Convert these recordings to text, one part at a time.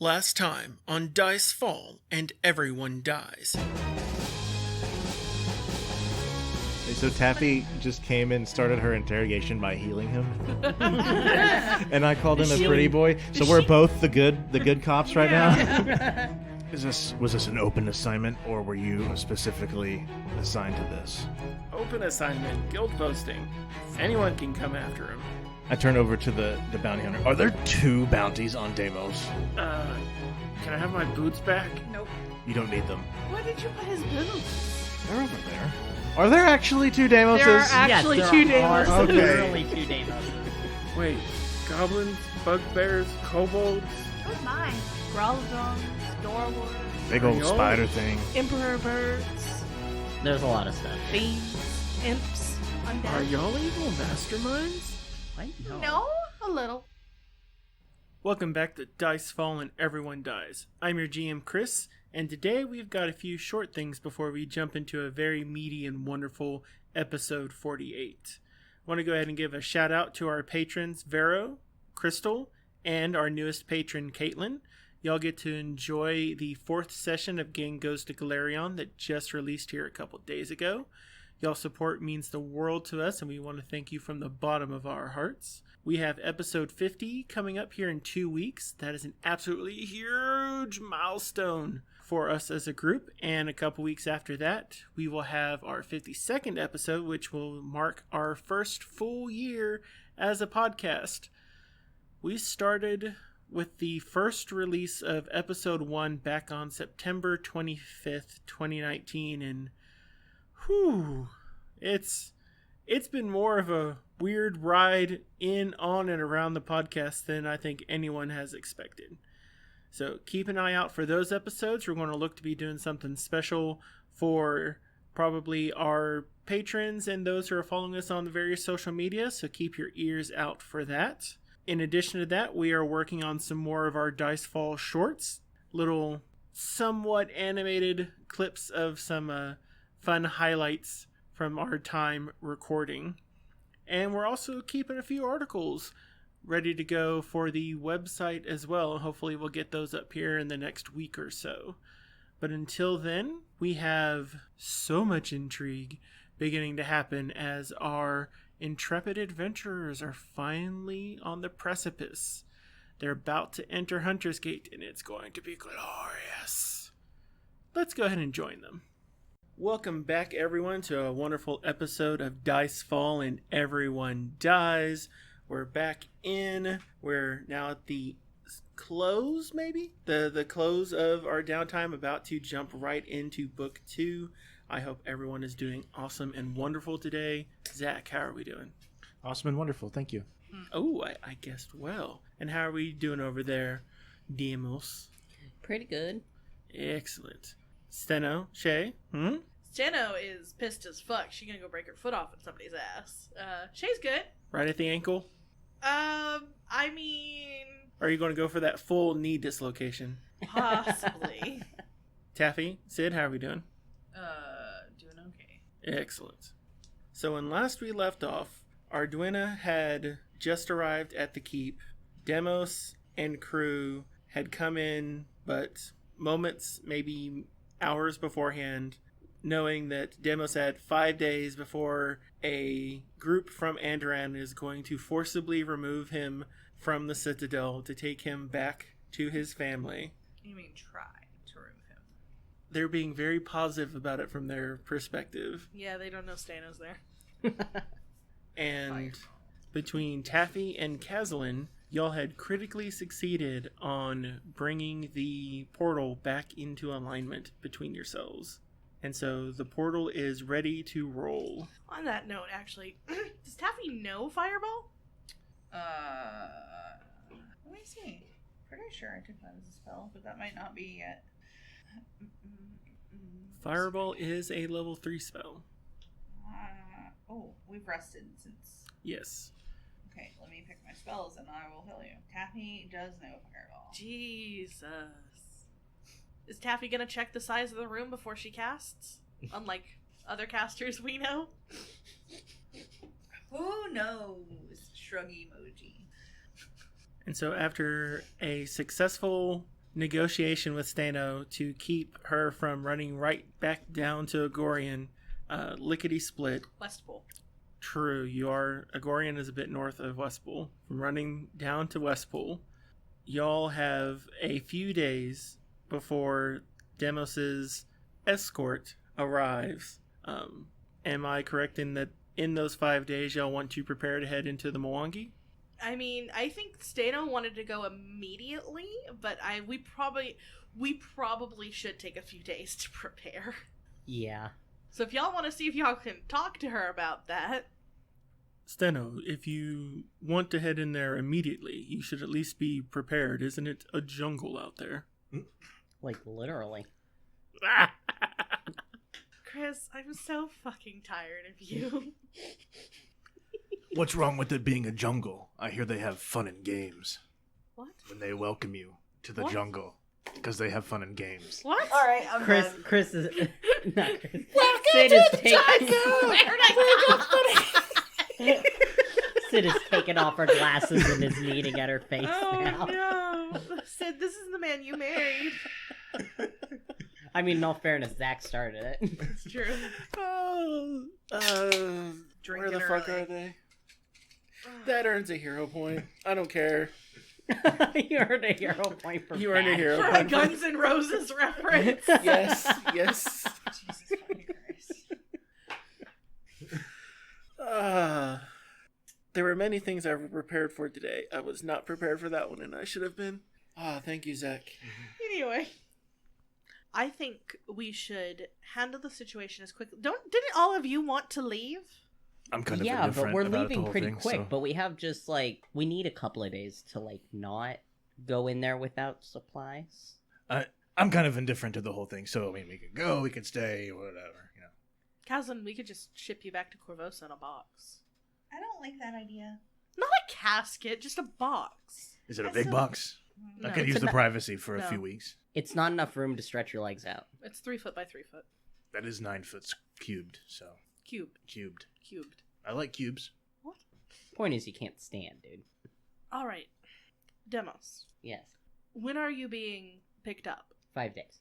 Last time on Dice Fall and Everyone Dies. So Taffy just came and started her interrogation by healing him. And I called him a pretty boy. So we're both the good cops right now. Was this an open assignment, or were you specifically assigned to this? Open assignment, guild posting. Anyone can come after him. I turn over to the bounty hunter. Are there 2 bounties on Deimos? Can I have my boots back? Nope. You don't need them. Why did you put his boots? They're over there. Are there actually 2 Deimoses? There are actually yes, 2 there are Deimos. Okay. literally 2 Deimos. Wait, goblins, bugbears, kobolds? What's mine? Growlodon, Dorward, Big old Are y'all- spider thing. Emperor birds, There's a lot of stuff. fiends, imps, Are undead. y'all evil masterminds? What? No, a little. Welcome back to Dice Fall and Everyone Dies. I'm your GM Chris, and today we've got a few short things before we jump into a very meaty and wonderful episode 48. I want to go ahead and give a shout out to our patrons Vero, Crystal, and our newest patron Caitlin. Y'all get to enjoy the 4th session of Gang Goes to Galarion that just released here a couple days ago. Y'all support means the world to us, and we want to thank you from the bottom of our hearts. We have episode 50 coming up here in 2 weeks. That is an absolutely huge milestone for us as a group. And a couple weeks after that, we will have our 52nd episode, which will mark our first full year as a podcast. We started with the first release of episode 1 back on September 25th, 2019, and whew, it's been more of a weird ride in, on, and around the podcast than I think anyone has expected. So keep an eye out for those episodes. We're going to look to be doing something special for probably our patrons and those who are following us on the various social media, so keep your ears out for that. In addition to that, we are working on some more of our Dice Fall shorts, little somewhat animated clips of some fun highlights from our time recording. And we're also keeping a few articles ready to go for the website as well. Hopefully we'll get those up here in the next week or so. But until then, we have so much intrigue beginning to happen as our intrepid adventurers are finally on the precipice. They're about to enter Hunter's Gate, and it's going to be glorious. Let's go ahead and join them. Welcome back, everyone, to a wonderful episode of Dice Fall and Everyone Dies. We're back in. We're now at the close, maybe? The close of our downtime, about to jump right into Book 2. I hope everyone is doing awesome and wonderful today. Zach, how are we doing? Awesome and wonderful, thank you. Oh, I guessed well. And how are we doing over there, Demos? Pretty good. Excellent. Steno, Shay? Steno is pissed as fuck. She's gonna go break her foot off in somebody's ass. Shay's good. Right at the ankle? I mean, Or are you going to go for that full knee dislocation? possibly. Taffy, Sid, how are we doing? Doing okay. Excellent. So when last we left off, Arduina had just arrived at the keep. Demos and crew had come in, but moments, maybe hours beforehand, knowing that Demos had 5 days before a group from Andoran is going to forcibly remove him from the Citadel to take him back to his family. You mean try to remove him? They're being very positive about it from their perspective. Yeah, they don't know Stano's there. And between Taffy and Kazalin, y'all had critically succeeded on bringing the portal back into alignment between yourselves. And so the portal is ready to roll. On that note, actually, does Taffy know Fireball? Let me see. Pretty sure I took that as a spell, but that might not be yet. Fireball is a level 3 spell. We've rested since. Yes. Okay, let me pick my spells and I will tell you. Taffy does know Fireball. Jesus. Is Taffy gonna check the size of the room before she casts? Unlike other casters we know? Who knows? Shrug emoji. And so after a successful negotiation with Stano to keep her from running right back down to Agorian, lickety-split. Westpool. True, Agorian is a bit north of Westpool. From running down to Westpool, y'all have a few days before Demos's escort arrives. Am I correct in that in those 5 days y'all want to prepare to head into the Mwangi? I mean, I think Stano wanted to go immediately, but we probably should take a few days to prepare. Yeah. So if y'all want to see if y'all can talk to her about that. Steno, if you want to head in there immediately, you should at least be prepared. Isn't it a jungle out there? Like, literally. Chris, I'm so fucking tired of you. What's wrong with it being a jungle? I hear they have fun and games. What? When they welcome you to the jungle. Because they have fun and games. What? All right, I'm done. Chris is not Chris. Sid is taking. Sid is taking off her glasses and is kneading at her face now. No. Sid, this is the man you married. I mean, in all fairness, Zach started it. It's true. Where the fuck are they? That earns a hero point. I don't care. You earned a hero point for You earned a hero For a point. Guns N' Roses reference. Yes. Jesus fucking Christ. There were many things I was prepared for today. I was not prepared for that one, and I should have been. Thank you, Zach. Anyway, I think we should handle the situation as quickly. Didn't all of you want to leave? I'm kind of Yeah, but indifferent we're about the leaving whole pretty thing, quick. so- But we have just we need a couple of days to not go in there without supplies. I'm kind of indifferent to the whole thing, so I mean, we could go, we could stay, whatever, you know. Kazan, we could just ship you back to Corvosa in a box. I don't like that idea. Not a casket, just a box. Is it a I big still- box? No, I could it's use the not- privacy for a No. few weeks. It's not enough room to stretch your legs out. It's 3 foot by 3 foot. That is 9 foot cubed, so Cubed. cubed. I like cubes. What? Point is, you can't stand, dude. All right. Demos. Yes. When are you being picked up? 5 days.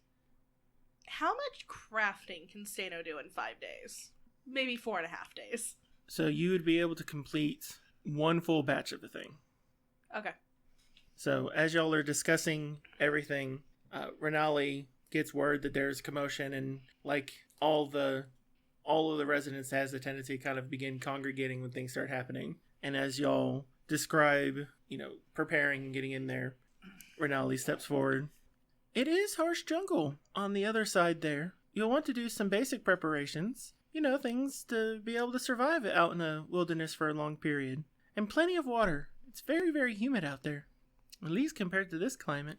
How much crafting can Stano do in 5 days? Maybe 4.5 days. So you would be able to complete one full batch of the thing. Okay. So as y'all are discussing everything, Renali gets word that there's commotion, and like all of the residents has a tendency to kind of begin congregating when things start happening. And as y'all describe, preparing and getting in there, Renali steps forward. It is harsh jungle on the other side there. You'll want to do some basic preparations. Things to be able to survive out in the wilderness for a long period. And plenty of water. It's very, very humid out there. At least compared to this climate.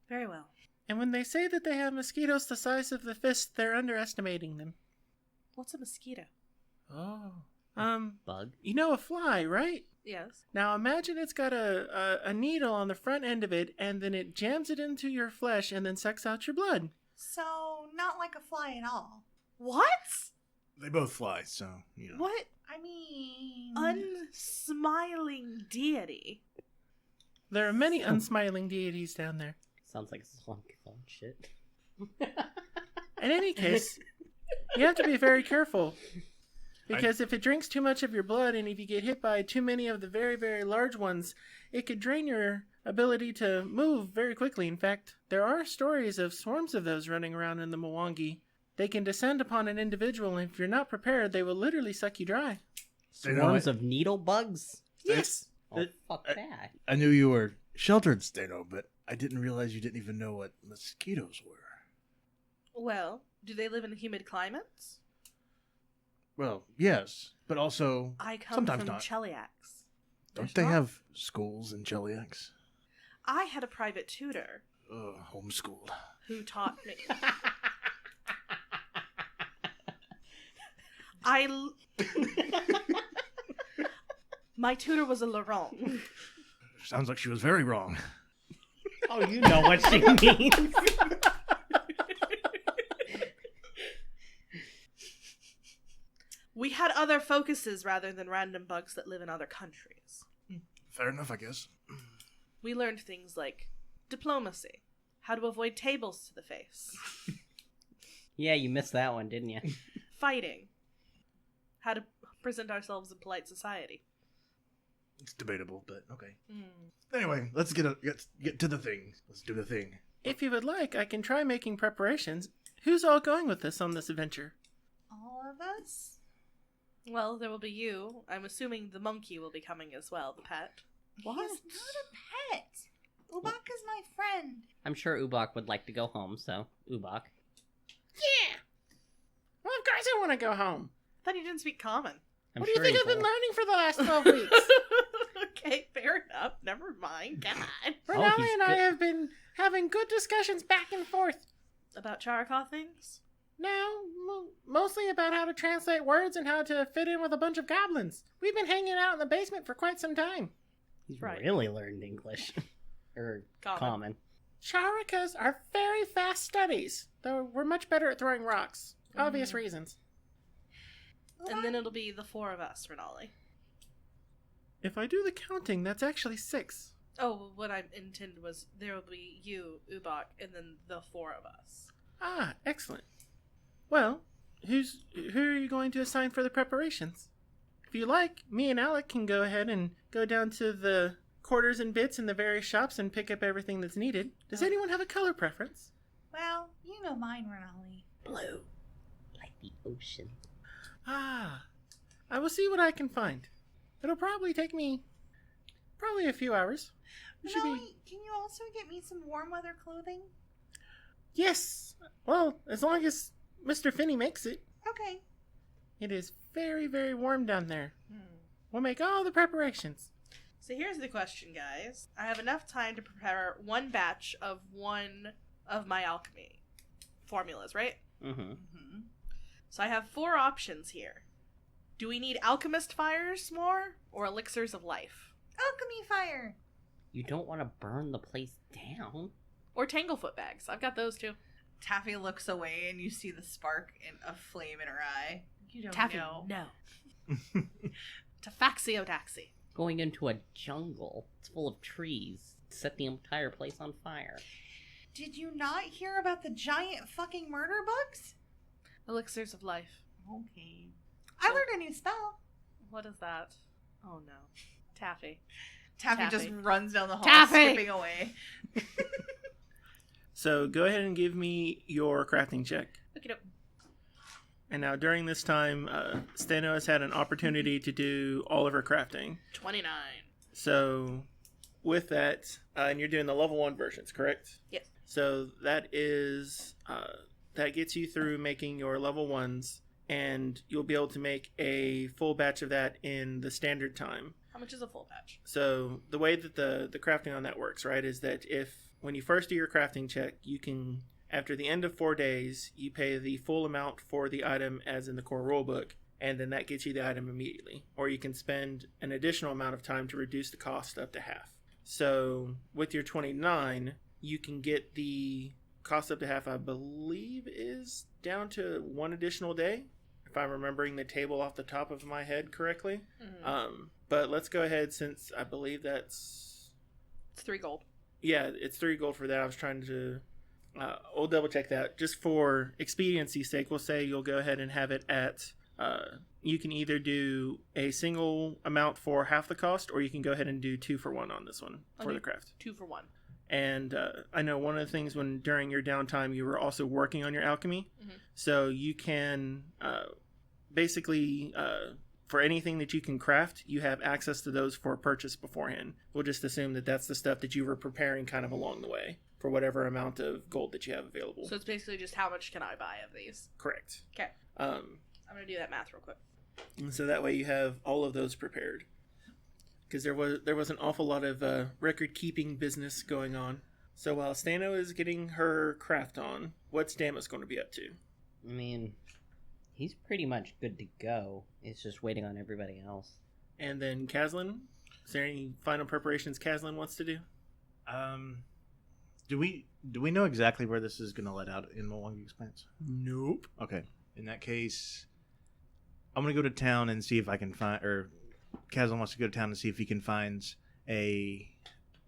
Very well. And when they say that they have mosquitoes the size of the fist, they're underestimating them. What's a mosquito? Oh. Bug? A fly, right? Yes. Now imagine it's got a needle on the front end of it, and then it jams it into your flesh and then sucks out your blood. So, not like a fly at all. What? They both fly, so, What? I mean... Unsmiling deity. There are many unsmiling deities down there. Sounds like slunk shit. In any case, you have to be very careful. Because if it drinks too much of your blood, and if you get hit by too many of the very, very large ones, it could drain your ability to move very quickly. In fact, there are stories of swarms of those running around in the Mwangi. They can descend upon an individual, and if you're not prepared, they will literally suck you dry. Swarms of needle bugs? Yes. Oh, fuck that. I knew you were sheltered, Stano, but I didn't realize you didn't even know what mosquitoes were. Well, do they live in humid climates? Well, yes, but also I come sometimes from not. Cheliax. Don't they have schools in Cheliax? I had a private tutor Homeschooled. who taught me. My tutor was a Laurent. Sounds like she was very wrong. Oh, you know what she means. We had other focuses rather than random bugs that live in other countries. Fair enough, I guess. We learned things like Diplomacy. How to avoid tables to the face. Yeah, you missed that one, didn't you? Fighting. How to present ourselves in polite society. It's debatable, but okay. Anyway, let's get to the thing. Let's do the thing. If you would like, I can try making preparations. Who's all going with us on this adventure? All of us? Well, there will be you. I'm assuming the monkey will be coming as well, the pet. What? He's not a pet. Ubak is my friend. I'm sure Ubak would like to go home, so Ubak. Yeah! Well, of course I want to go home. I thought you didn't speak common. I'm What do you sure think he I've been will. learning for the last 12 weeks? Okay, fair enough. Never mind. God. Renali he's and I good. have been having good discussions back and forth. About Charakaw things? Now, mostly about how to translate words and how to fit in with a bunch of goblins. We've been hanging out in the basement for quite some time. He's Right. really learned English. Or common. Charakas are very fast studies, though we're much better at throwing rocks. Obvious reasons. And then it'll be the four of us, Renali. If I do the counting, that's actually 6. Oh, what I intended was there will be you, Ubak, and then the four of us. Ah, excellent. Well, who are you going to assign for the preparations? If you like, me and Alec can go ahead and go down to the quarters and bits in the various shops and pick up everything that's needed. Does anyone have a color preference? Well, you know mine, Renali. Blue. Like the ocean. Ah, I will see what I can find. It'll probably take me a few hours. It should Renali, be... can you also get me some warm weather clothing? Yes. Well, as long as Mr. Finney makes it. Okay. It is very, very warm down there. We'll make all the preparations. So here's the question, guys. I have enough time to prepare one batch of one of my alchemy formulas, right? Mm-hmm. So I have 4 options here. Do we need alchemist fires more or elixirs of life? Alchemy fire. You don't want to burn the place down. Or tanglefoot bags. I've got those too. Taffy looks away and you see the spark of flame in her eye. You don't Taffy, know. no. Tafaxio taxi. Going into a jungle. It's full of trees. Set the entire place on fire. Did you not hear about the giant fucking murder bugs? Elixirs of life. Okay. I learned a new spell. What is that? Oh no. Taffy. Taffy Taffy. just runs down the hall, Taffy! skipping away. So go ahead and give me your crafting check. Look it up. And now during this time, Stano has had an opportunity to do all of her crafting. 29. So with that, and you're doing the level 1 versions, correct? Yes. So that is, that gets you through making your level 1s, and you'll be able to make a full batch of that in the standard time. How much is a full patch? So the way that the crafting on that works, right, is that when you first do your crafting check, you can, after the end of 4 days, you pay the full amount for the item as in the core rulebook, and then that gets you the item immediately. Or you can spend an additional amount of time to reduce the cost up to half. So with your 29, you can get the cost up to half, I believe, is down to 1 additional day, if I'm remembering the table off the top of my head correctly. But let's go ahead, since I believe that's... It's 3 gold. Yeah, it's 3 gold for that. I was trying to... we'll double check that. Just for expediency's sake, we'll say you'll go ahead and have it at... you can either do a single amount for half the cost, or you can go ahead and do 2 for 1 on this one for the craft. 2 for 1. And I know one of the things when during your downtime you were also working on your alchemy, so you can basically for anything that you can craft, you have access to those for purchase beforehand. We'll just assume that that's the stuff that you were preparing kind of along the way for whatever amount of gold that you have available. So it's basically just how much can I buy of these? Correct. Okay. I'm going to do that math real quick. And so that way you have all of those prepared. Because there was an awful lot of record-keeping business going on. So while Stano is getting her craft on, what's Damus going to be up to? I mean, he's pretty much good to go. It's just waiting on everybody else. And then Kazlin? Is there any final preparations Kazlin wants to do? Do we know exactly where this is going to let out in Milwaukee Expanse? Nope. Okay. In that case, I'm going to go to town and see if I can find, or Kazan wants to go to town and see if he can find a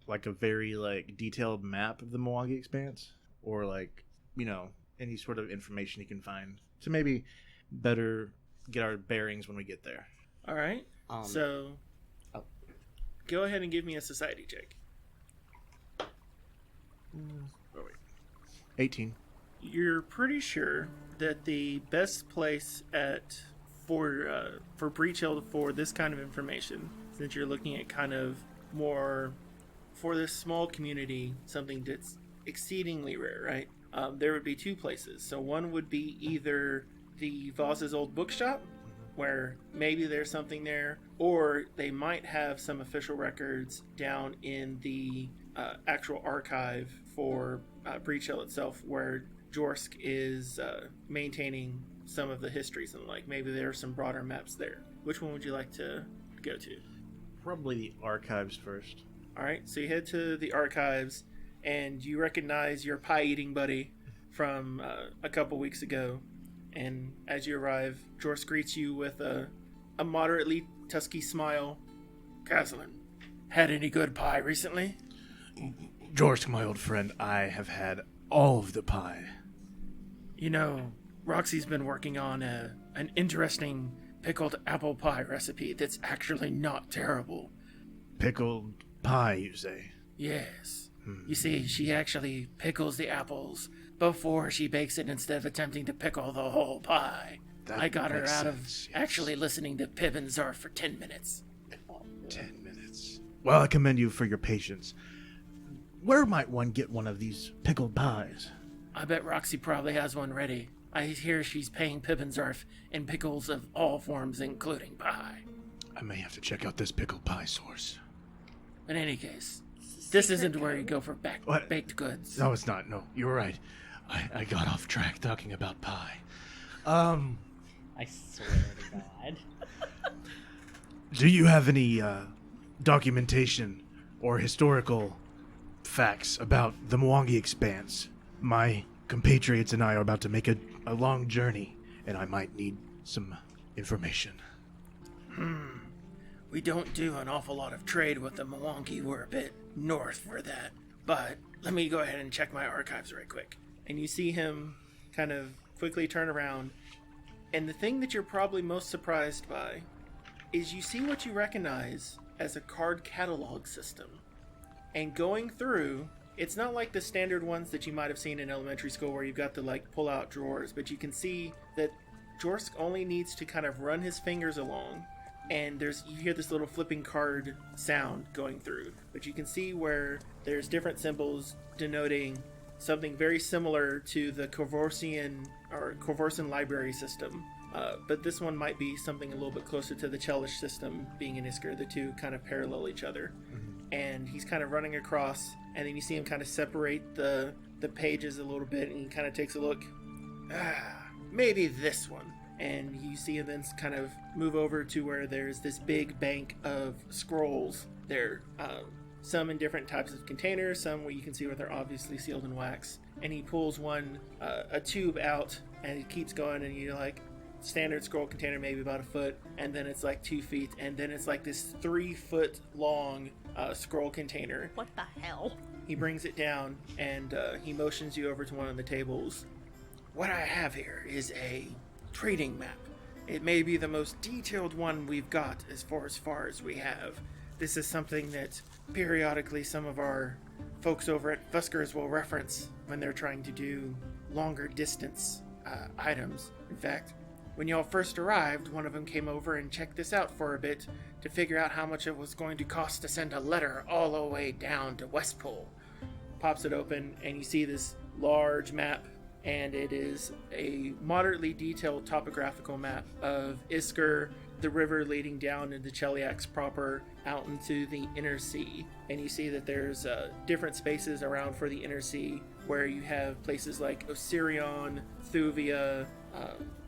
like a very like detailed map of the Milwaukee Expanse, or like, you know, any sort of information he can find to maybe better get our bearings when we get there. All right. So, go ahead and give me a society check. Oh wait, 18. You're pretty sure that the best place for Breach Hill for this kind of information, since you're looking at kind of more for this small community, something that's exceedingly rare, right? There would be two places. So one would be either the Voss's old bookshop, where maybe there's something there, or they might have some official records down in the actual archive for Breach Hill itself, where Jorsk is maintaining some of the histories and like maybe there are some broader maps there. Which one would you like to go to? Probably the archives first. All right, so you head to the archives, and you recognize your pie-eating buddy from a couple weeks ago. And as you arrive, Jorsk greets you with a moderately tusky smile. Caslin, had any good pie recently? Jorsk, my old friend, I have had all of the pie. You know, Roxy's been working on an interesting pickled apple pie recipe that's actually not terrible. Pickled pie, you say? Yes. You see, she actually pickles the apples before she bakes it instead of attempting to pickle the whole pie. I got her out of actually listening to Pib and Zarf for 10 minutes. 10 minutes. Well, I commend you for your patience. Where might one get one of these pickled pies? I bet Roxy probably has one ready. I hear she's paying Pib and Zarf in pickles of all forms, including pie. I may have to check out this pickled pie source. In any case, this isn't where you go for baked goods. No, it's not. No, you're right. I got off track talking about pie. I swear to God. Do you have any documentation or historical facts about the Milwaukee Expanse? My compatriots and I are about to make a long journey, and I might need some information. We don't do an awful lot of trade with the Milwaukee. We're a bit north for that. But let me go ahead and check my archives right quick. And you see him kind of quickly turn around. And the thing that you're probably most surprised by is you see what you recognize as a card catalog system. And going through, it's not like the standard ones that you might have seen in elementary school where you've got the like pull out drawers, but you can see that Jorsk only needs to kind of run his fingers along, and you hear this little flipping card sound going through. But you can see where there's different symbols denoting something very similar to the Corvorsian library system. But this one might be something a little bit closer to the Chelish system, being in Isker. The two kind of parallel each other. And he's kind of running across, and then you see him kind of separate the pages a little bit, and he kind of takes a look. Maybe this one. And you see him then kind of move over to where there's this big bank of scrolls there. Some in different types of containers, some where you can see where they're obviously sealed in wax. And he pulls a tube out, and he keeps going, and you're like, standard scroll container, maybe about a foot, and then it's like 2 feet, and then it's like this 3-foot long scroll container. What the hell? He brings it down, and he motions you over to one of the tables. What I have here is a trading map. It may be the most detailed one we've got as far as we have. This is something that periodically some of our folks over at Fuskers will reference when they're trying to do longer distance items. In fact, when y'all first arrived, one of them came over and checked this out for a bit to figure out how much it was going to cost to send a letter all the way down to Westpole. Pops it open, and you see this large map, and it is a moderately detailed topographical map of Isker, the river leading down into Cheliax proper, out into the inner sea. And you see that there's different spaces around for the inner sea, where you have places like Osirion, Thuvia,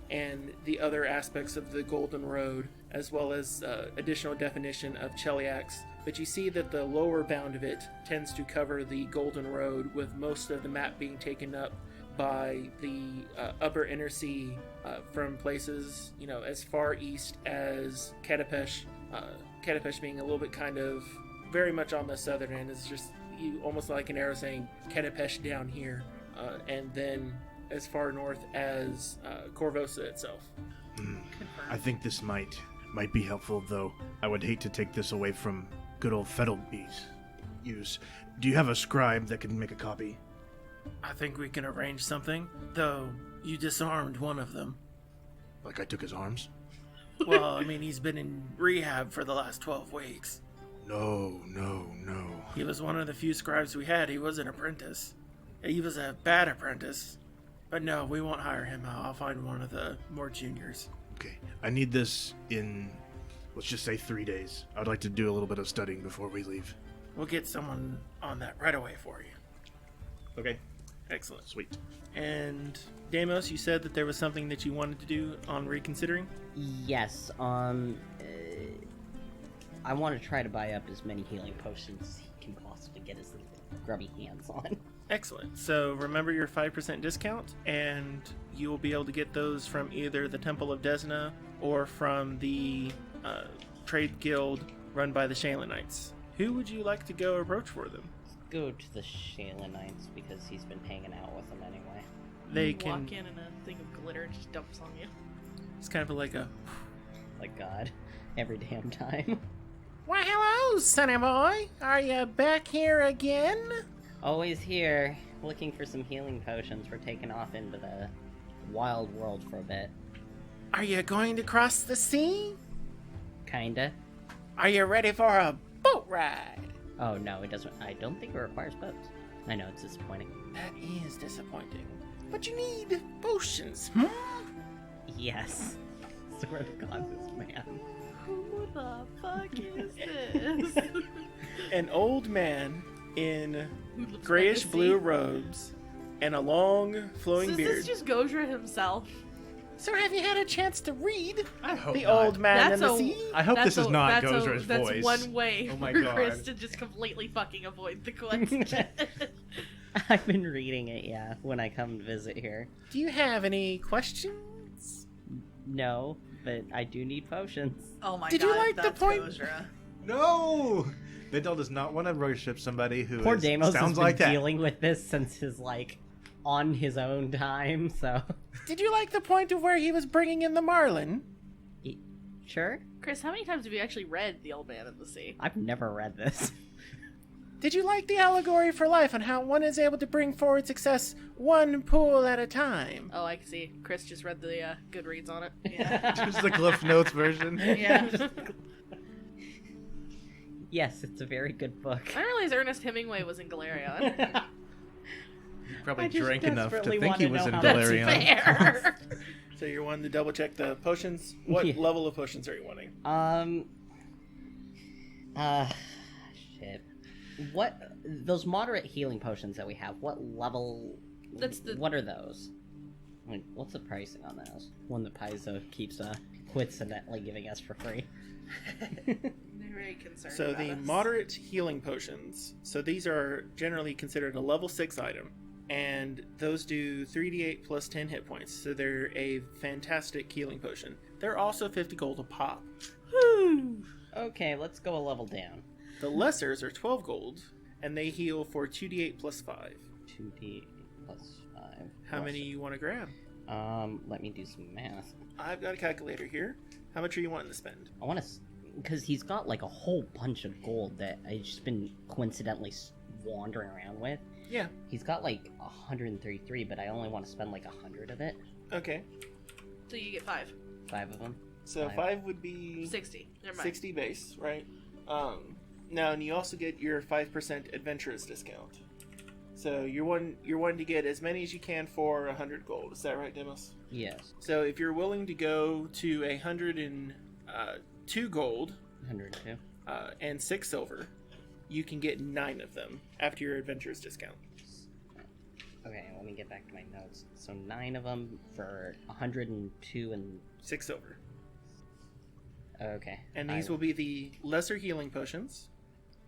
and the other aspects of the Golden Road, as well as additional definition of Cheliax. But you see that the lower bound of it tends to cover the Golden Road, with most of the map being taken up by the upper inner sea from places, as far east as Katapesh. Katapesh being a little bit kind of very much on the southern end. It's just you almost like an arrow saying Ketepesh down here, and then as far north as Corvosa itself. I think this might be helpful, though I would hate to take this away from good old Fettlby's use. Do you have a scribe that can make a copy? I think we can arrange something, though you disarmed one of them. Like I took his arms? Well, I mean, he's been in rehab for the last 12 weeks. No. He was one of the few scribes we had. He was an apprentice. He was a bad apprentice. But no, we won't hire him. I'll find one of the more juniors. Okay, I need this in, let's just say 3 days. I'd like to do a little bit of studying before we leave. We'll get someone on that right away for you. Okay. Excellent. Sweet. And Deimos, you said that there was something that you wanted to do on reconsidering? Yes, I want to try to buy up as many healing potions as he can possibly get his grubby hands on. Excellent. So remember your 5% discount, and you will be able to get those from either the Temple of Desna or from the trade guild run by the Shaylin Knights. Who would you like to go approach for them? Go to the Shaylin Knights because he's been hanging out with them anyway. They You can. walk in and a thing of glitter just dumps on you. It's kind of like a. Like God, every damn time. Why, hello, sonny boy. Are you back here again? Always here, looking for some healing potions. We're taking off into the wild world for a bit. Are you going to cross the sea? Kinda. Are you ready for a boat ride? Oh no, it doesn't. I don't think it requires boats. I know, it's disappointing. That is disappointing. But you need potions, hmm? Yes. Swear to God, this man. Who the fuck is this? An old man in Who looks grayish like a blue sea? robes and a long flowing So beard. is this just Gojra himself? So have you had a chance to read I hope The not. Old Man and That's the a- Sea? I hope this is not Gozra's that's voice. one way Oh my for God. Chris to just completely fucking avoid the question. I've been reading it, yeah, when I come visit here. Do you have any questions? No, but I do need potions. Oh my Did god, you like the that's point- Gojra. No! Bindal does not want to worship somebody who Poor Deimos has sounds been like that. dealing with this since his, on his own time, so... Did you like the point of where he was bringing in the marlin? Sure? Chris, how many times have you actually read The Old Man and the Sea? I've never read this. Did you like the allegory for life and how one is able to bring forward success one pool at a time? Oh, I can see. Chris just read the Goodreads on it. Yeah. Just the Cliff Notes version. Yeah. Yes, it's a very good book. I didn't realize Ernest Hemingway was in Galarian. He probably I just drank enough to desperately think he wanna was know in how That's Galarian. fair. So you're wanting to double check the potions? What Yeah. level of potions are you wanting? Shit. What, those moderate healing potions that we have, what level, That's the- what are those? Like, what's the pricing on those? One that Paizo keeps, coincidentally giving us for free. They're very concerned So about the us. moderate healing potions. So these are generally considered a level 6 item. And those do 3d8 plus 10 hit points. So they're a fantastic healing potion. They're also 50 gold a pop. Okay, let's go a level down. The lessers are 12 gold. And they heal for 2d8 plus 5. 2d plus 5. How many you want to grab? Let me do some math. I've got a calculator here. How much are you wanting to spend? I want to, because he's got like a whole bunch of gold that I've just been coincidentally wandering around with. Yeah. He's got like 133, but I only want to spend like 100 of it. Okay. So you get 5. 5 of them. So Five. 5 would be 60. Never mind. 60 base, right? Now, and you also get your 5% adventurous discount. So you're wanting to get as many as you can for 100 gold. Is that right, Demos? Yes. So if you're willing to go to 102 gold 102. and 6 silver, you can get 9 of them after your adventurous discount. Okay, let me get back to my notes. So 9 of them for 102 and... 6 silver. Okay. And these will be the lesser healing potions.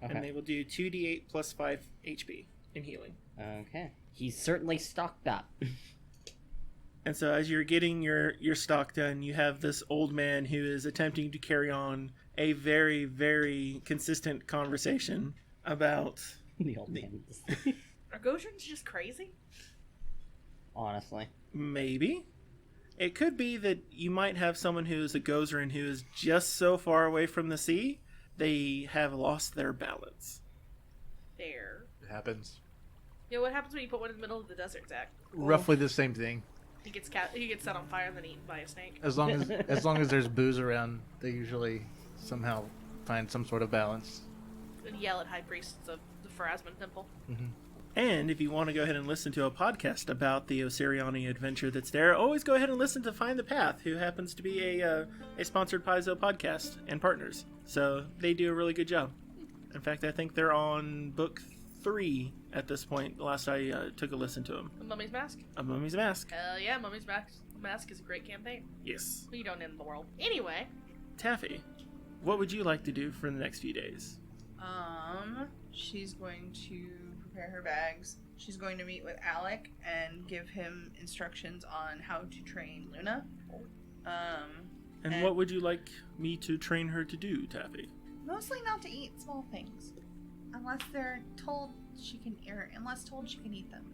Okay. And they will do 2d8 plus 5 HP in healing. Okay. He's certainly stocked up. And so as you're getting your stock done, you have this old man who is attempting to carry on a very, very consistent conversation about... The old man. Are Goshrins just crazy? Honestly. Maybe. It could be that you might have someone who is a Gozerin who is just so far away from the sea, they have lost their balance. Fair. It happens. Yeah, what happens when you put one in the middle of the desert, Zach? Roughly the same thing. He gets set on fire and then eaten by a snake. As long as there's booze around, they usually somehow find some sort of balance. And yell at high priests of the Pharasman temple. And if you want to go ahead and listen to a podcast about the Osiriani adventure that's there, always go ahead and listen to Find the Path, who happens to be a sponsored Paizo podcast and partners. So they do a really good job. In fact, I think they're on book 3 at this point, the last I took a listen to them. A Mummy's Mask? A Mummy's Mask. Hell yeah, Mummy's Mask is a great campaign. Yes. But you don't end the world. Anyway. Taffy, what would you like to do for the next few days? She's going to prepare her bags. She's going to meet with Alec and give him instructions on how to train Luna. And what would you like me to train her to do, Taffy? Mostly not to eat small things. Unless they're told she can eat them.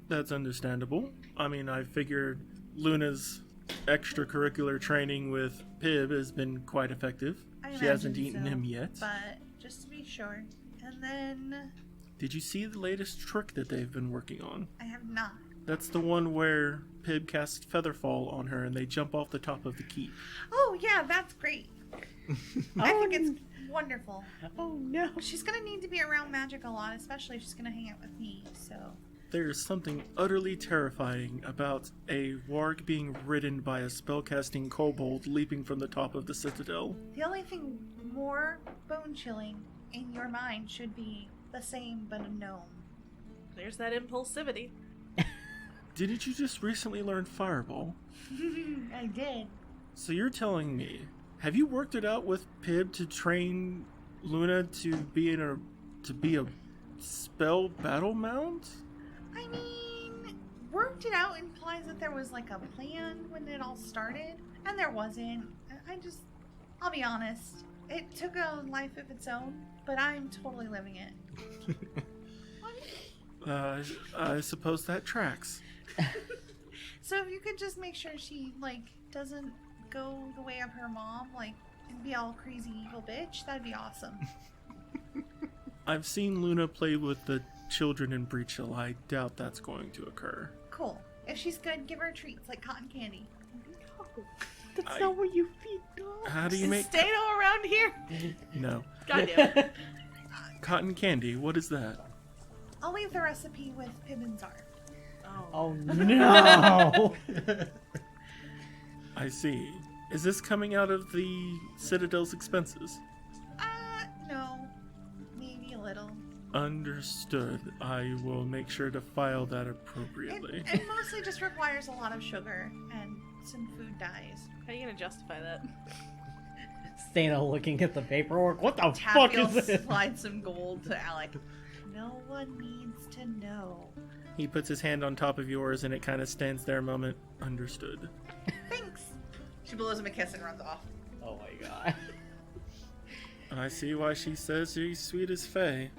That's understandable. I mean, I figured Luna's extracurricular training with Pib has been quite effective. She hasn't eaten him yet. But just to be sure. And then... Did you see the latest trick that they've been working on? I have not. That's the one where Pib casts Featherfall on her and they jump off the top of the keep. Oh, yeah, that's great. I think it's wonderful. Oh no. She's gonna need to be around magic a lot, especially if she's gonna hang out with me, so... There's something utterly terrifying about a warg being ridden by a spellcasting kobold leaping from the top of the citadel. The only thing more bone-chilling in your mind should be the same but a gnome. There's that impulsivity. Didn't you just recently learn Fireball? I did. So you're telling me, have you worked it out with Pib to train Luna to be a spell battle mount? I mean, worked it out implies that there was like a plan when it all started, and there wasn't. I'll be honest, it took a life of its own, but I'm totally living it. I suppose that tracks. So if you could just make sure she, doesn't go the way of her mom, and be all crazy evil bitch, that'd be awesome. I've seen Luna play with the children in Breach Hill. I doubt that's going to occur. Cool. If she's good, give her treats like cotton candy. That's not what you feed dogs. How do you make... Stay around here? No. Goddamn it. Cotton candy, what is that? I'll leave the recipe with Pib and Czar. Oh no. I see. Is this coming out of the Citadel's expenses? No. Maybe a little. Understood. I will make sure to file that appropriately. It mostly just requires a lot of sugar and some food dyes. How are you gonna justify that? Stana looking at the paperwork. What the fuck Taffy is will this? slide some gold to Alec. No one needs to know. He puts his hand on top of yours and it kind of stands there a moment. Understood. Thanks. She blows him a kiss and runs off. Oh my god. I see why she says she's sweet as Faye.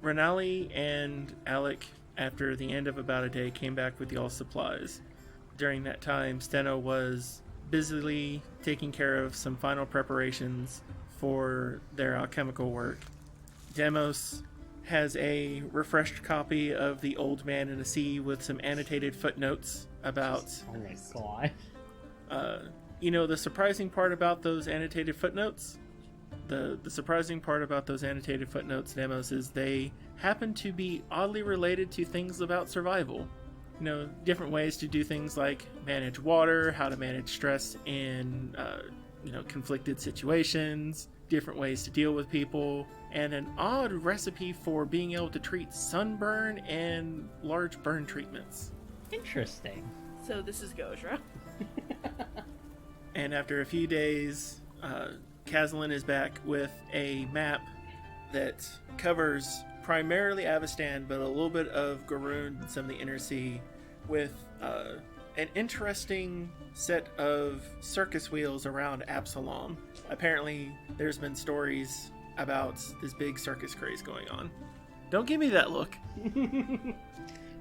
Renali and Alec, after the end of about a day, came back with all supplies. During that time, Steno was busily taking care of some final preparations for their alchemical work. Demos has a refreshed copy of The Old Man in the Sea with some annotated footnotes about... Oh my god. the surprising part about those annotated footnotes? The surprising part about those annotated footnotes, Demos, is they happen to be oddly related to things about survival. Different ways to do things like manage water, how to manage stress in, conflicted situations, different ways to deal with people, and an odd recipe for being able to treat sunburn and large burn treatments. Interesting. So this is Gojra. And after a few days, Kazalin is back with a map that covers primarily Avestan, but a little bit of Garund and some of the Inner Sea, with an interesting set of circus wheels around Absalom. Apparently, there's been stories about this big circus craze going on. Don't give me that look.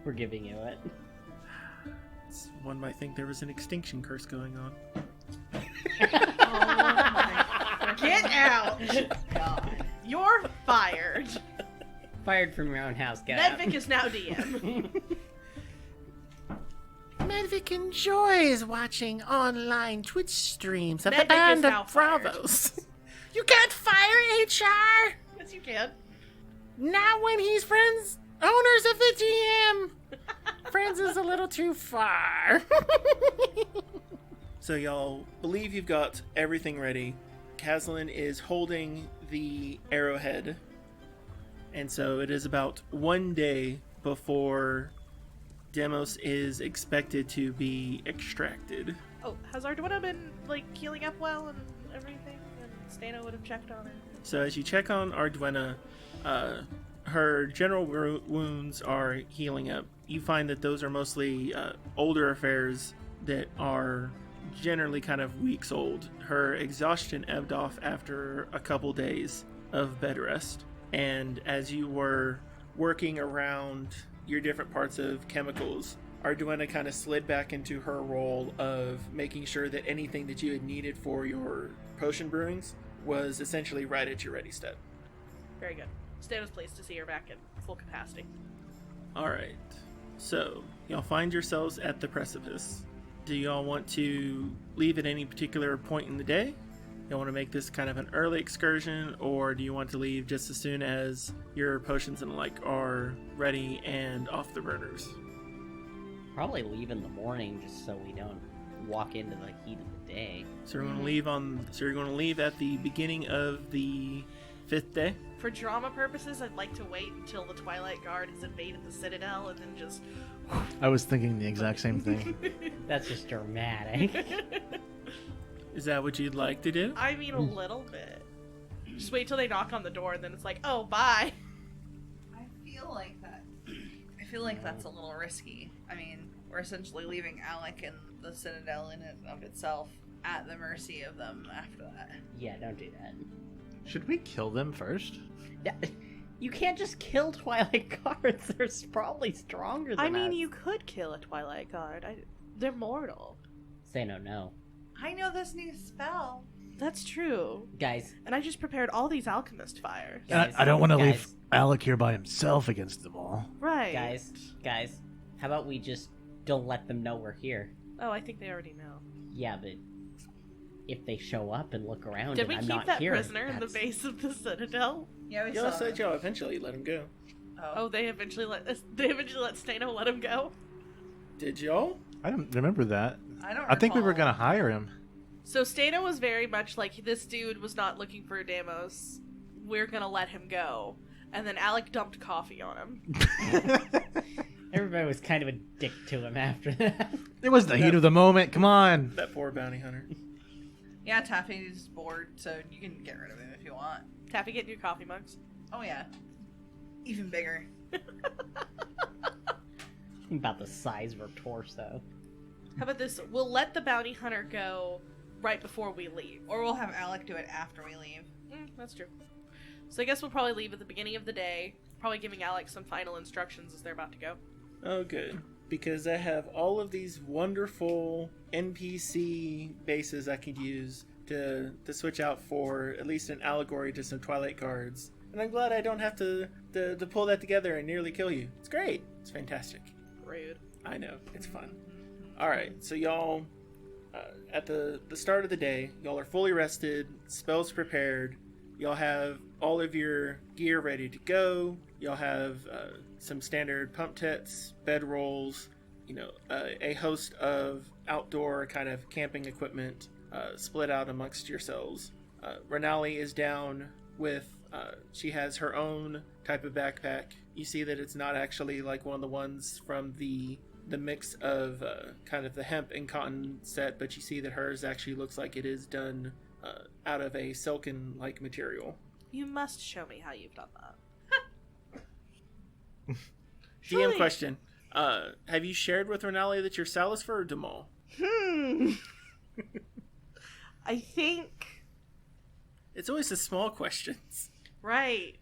We're giving you it. One might think there was an extinction curse going on. Oh my. Get out! God. You're fired. Fired from your own house, get out. Medvic is now DM. Medvic enjoys watching online Twitch streams of Medvic the band is now of fired. Bravos. You can't fire HR! Yes, you can. Not when he's friends, owners of the GM! Friends is a little too far. So y'all believe you've got everything ready. Caslin is holding the arrowhead. And so it is about 1 day before Demos is expected to be extracted. Oh, has Arduino been, like, healing up well and everything? And Stano would have checked on her. So as you check on Arduino, her general wounds are healing up. You find that those are mostly older affairs that are generally kind of weeks old. Her exhaustion ebbed off after a couple days of bed rest. And as you were working around your different parts of chemicals, Arduino kind of slid back into her role of making sure that anything that you had needed for your potion brewings was essentially right at your ready step. Very good. Stano's pleased to see her back at full capacity. Alright, so y'all find yourselves at the precipice. Do y'all want to leave at any particular point in the day? You want to make this kind of an early excursion, or do you want to leave just as soon as your potions and the like are ready and off the burners? Probably leave in the morning just so we don't walk into the heat of the day. So you're going to leave you're going to leave at the beginning of the 5th day. For drama purposes, I'd like to wait until the Twilight Guard has invaded the Citadel and then just... I was thinking the exact same thing. That's just dramatic. Is that what you'd like to do? I mean, a little bit. Just wait till they knock on the door and then it's like, oh, bye. I feel like that's a little risky. I mean, we're essentially leaving Alec and the Citadel in and of itself at the mercy of them after that. Yeah, don't do that. Should we kill them first? Yeah, you can't just kill Twilight Guards. They're probably stronger than I mean, us. you could kill a Twilight Guard. They're mortal. Say no. I know this new spell. That's true. Guys, And I just prepared all these alchemist fires. Guys, I don't want to guys. leave Alec here by himself against them all. Right. guys, how about we just don't let them know we're here? Oh, I think they already know. Yeah, but if they show up and look around Did and we I'm keep not that here, prisoner in the base of the Citadel? Yeah, we Y'all saw said them. y'all eventually let him go. Oh, they eventually let Stano let him go? Did y'all? I don't remember that. I think we were recall. gonna hire him. So Stano was very much like, this dude was not looking for Damos. We're gonna let him go. And then Alec dumped coffee on him. Everybody was kind of a dick to him after that. It was the heat of the moment. Come on. That poor bounty hunter. Yeah, Taffy's bored, so you can get rid of him if you want. Taffy, get new coffee mugs. Oh yeah, even bigger. About the size of her torso. How about this? We'll let the bounty hunter go right before we leave. Or we'll have Alec do it after we leave. That's true. So I guess we'll probably leave at the beginning of the day, probably giving Alex some final instructions as they're about to go. Oh, good. Because I have all of these wonderful NPC bases I could use to switch out for at least an allegory to some Twilight Guards. And I'm glad I don't have to pull that together and nearly kill you. It's great. It's fantastic. Rude. I know. It's fun. Alright, so y'all, at the start of the day, y'all are fully rested, spells prepared, y'all have all of your gear ready to go, y'all have some standard pump tets, bed rolls, a host of outdoor kind of camping equipment split out amongst yourselves. Renali is down with, she has her own type of backpack. You see that it's not actually like one of the ones from the mix of kind of the hemp and cotton set, but you see that hers actually looks like it is done out of a silken-like material. You must show me how you've done that. GM question. Have you shared with Renali that you're Salisfur or Demol? I think... It's always the small questions. Right.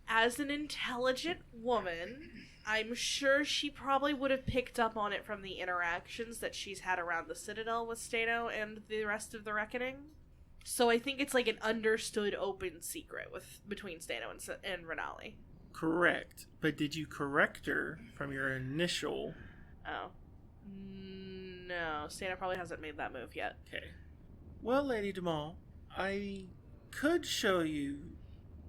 As an intelligent woman, I'm sure she probably would have picked up on it from the interactions that she's had around the Citadel with Stano and the rest of the Reckoning. So I think it's like an understood open secret between Stano and Renali. Correct. But did you correct her from your initial... Oh. No, Stano probably hasn't made that move yet. Okay. Well, Lady Demol, I could show you,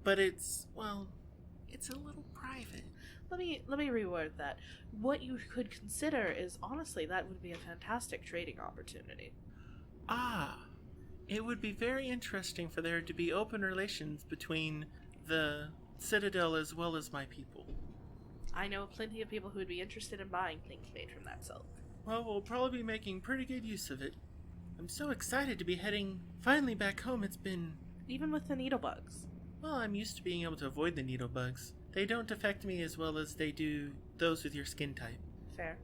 but it's a little private. Let me reword that. What you could consider is, honestly, that would be a fantastic trading opportunity. Ah, it would be very interesting for there to be open relations between the Citadel as well as my people. I know plenty of people who would be interested in buying things made from that silk. Well, we'll probably be making pretty good use of it. I'm so excited to be heading finally back home. It's been... Even with the needle bugs. Well, I'm used to being able to avoid the needle bugs. They don't affect me as well as they do those with your skin type. Fair.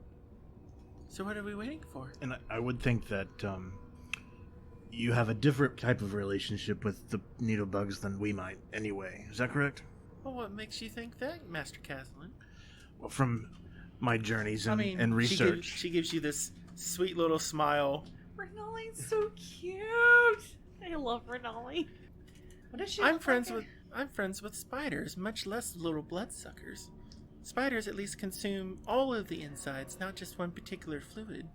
So what are we waiting for? And I would think that you have a different type of relationship with the needle bugs than we might anyway. Is that correct? Well, what makes you think that, Master Caslin? Well, from my journeys and research. She gives you this sweet little smile. Renali's so cute. I love Renali. What does she I'm look friends like? with spiders, much less little bloodsuckers. Spiders at least consume all of the insides, not just one particular fluid.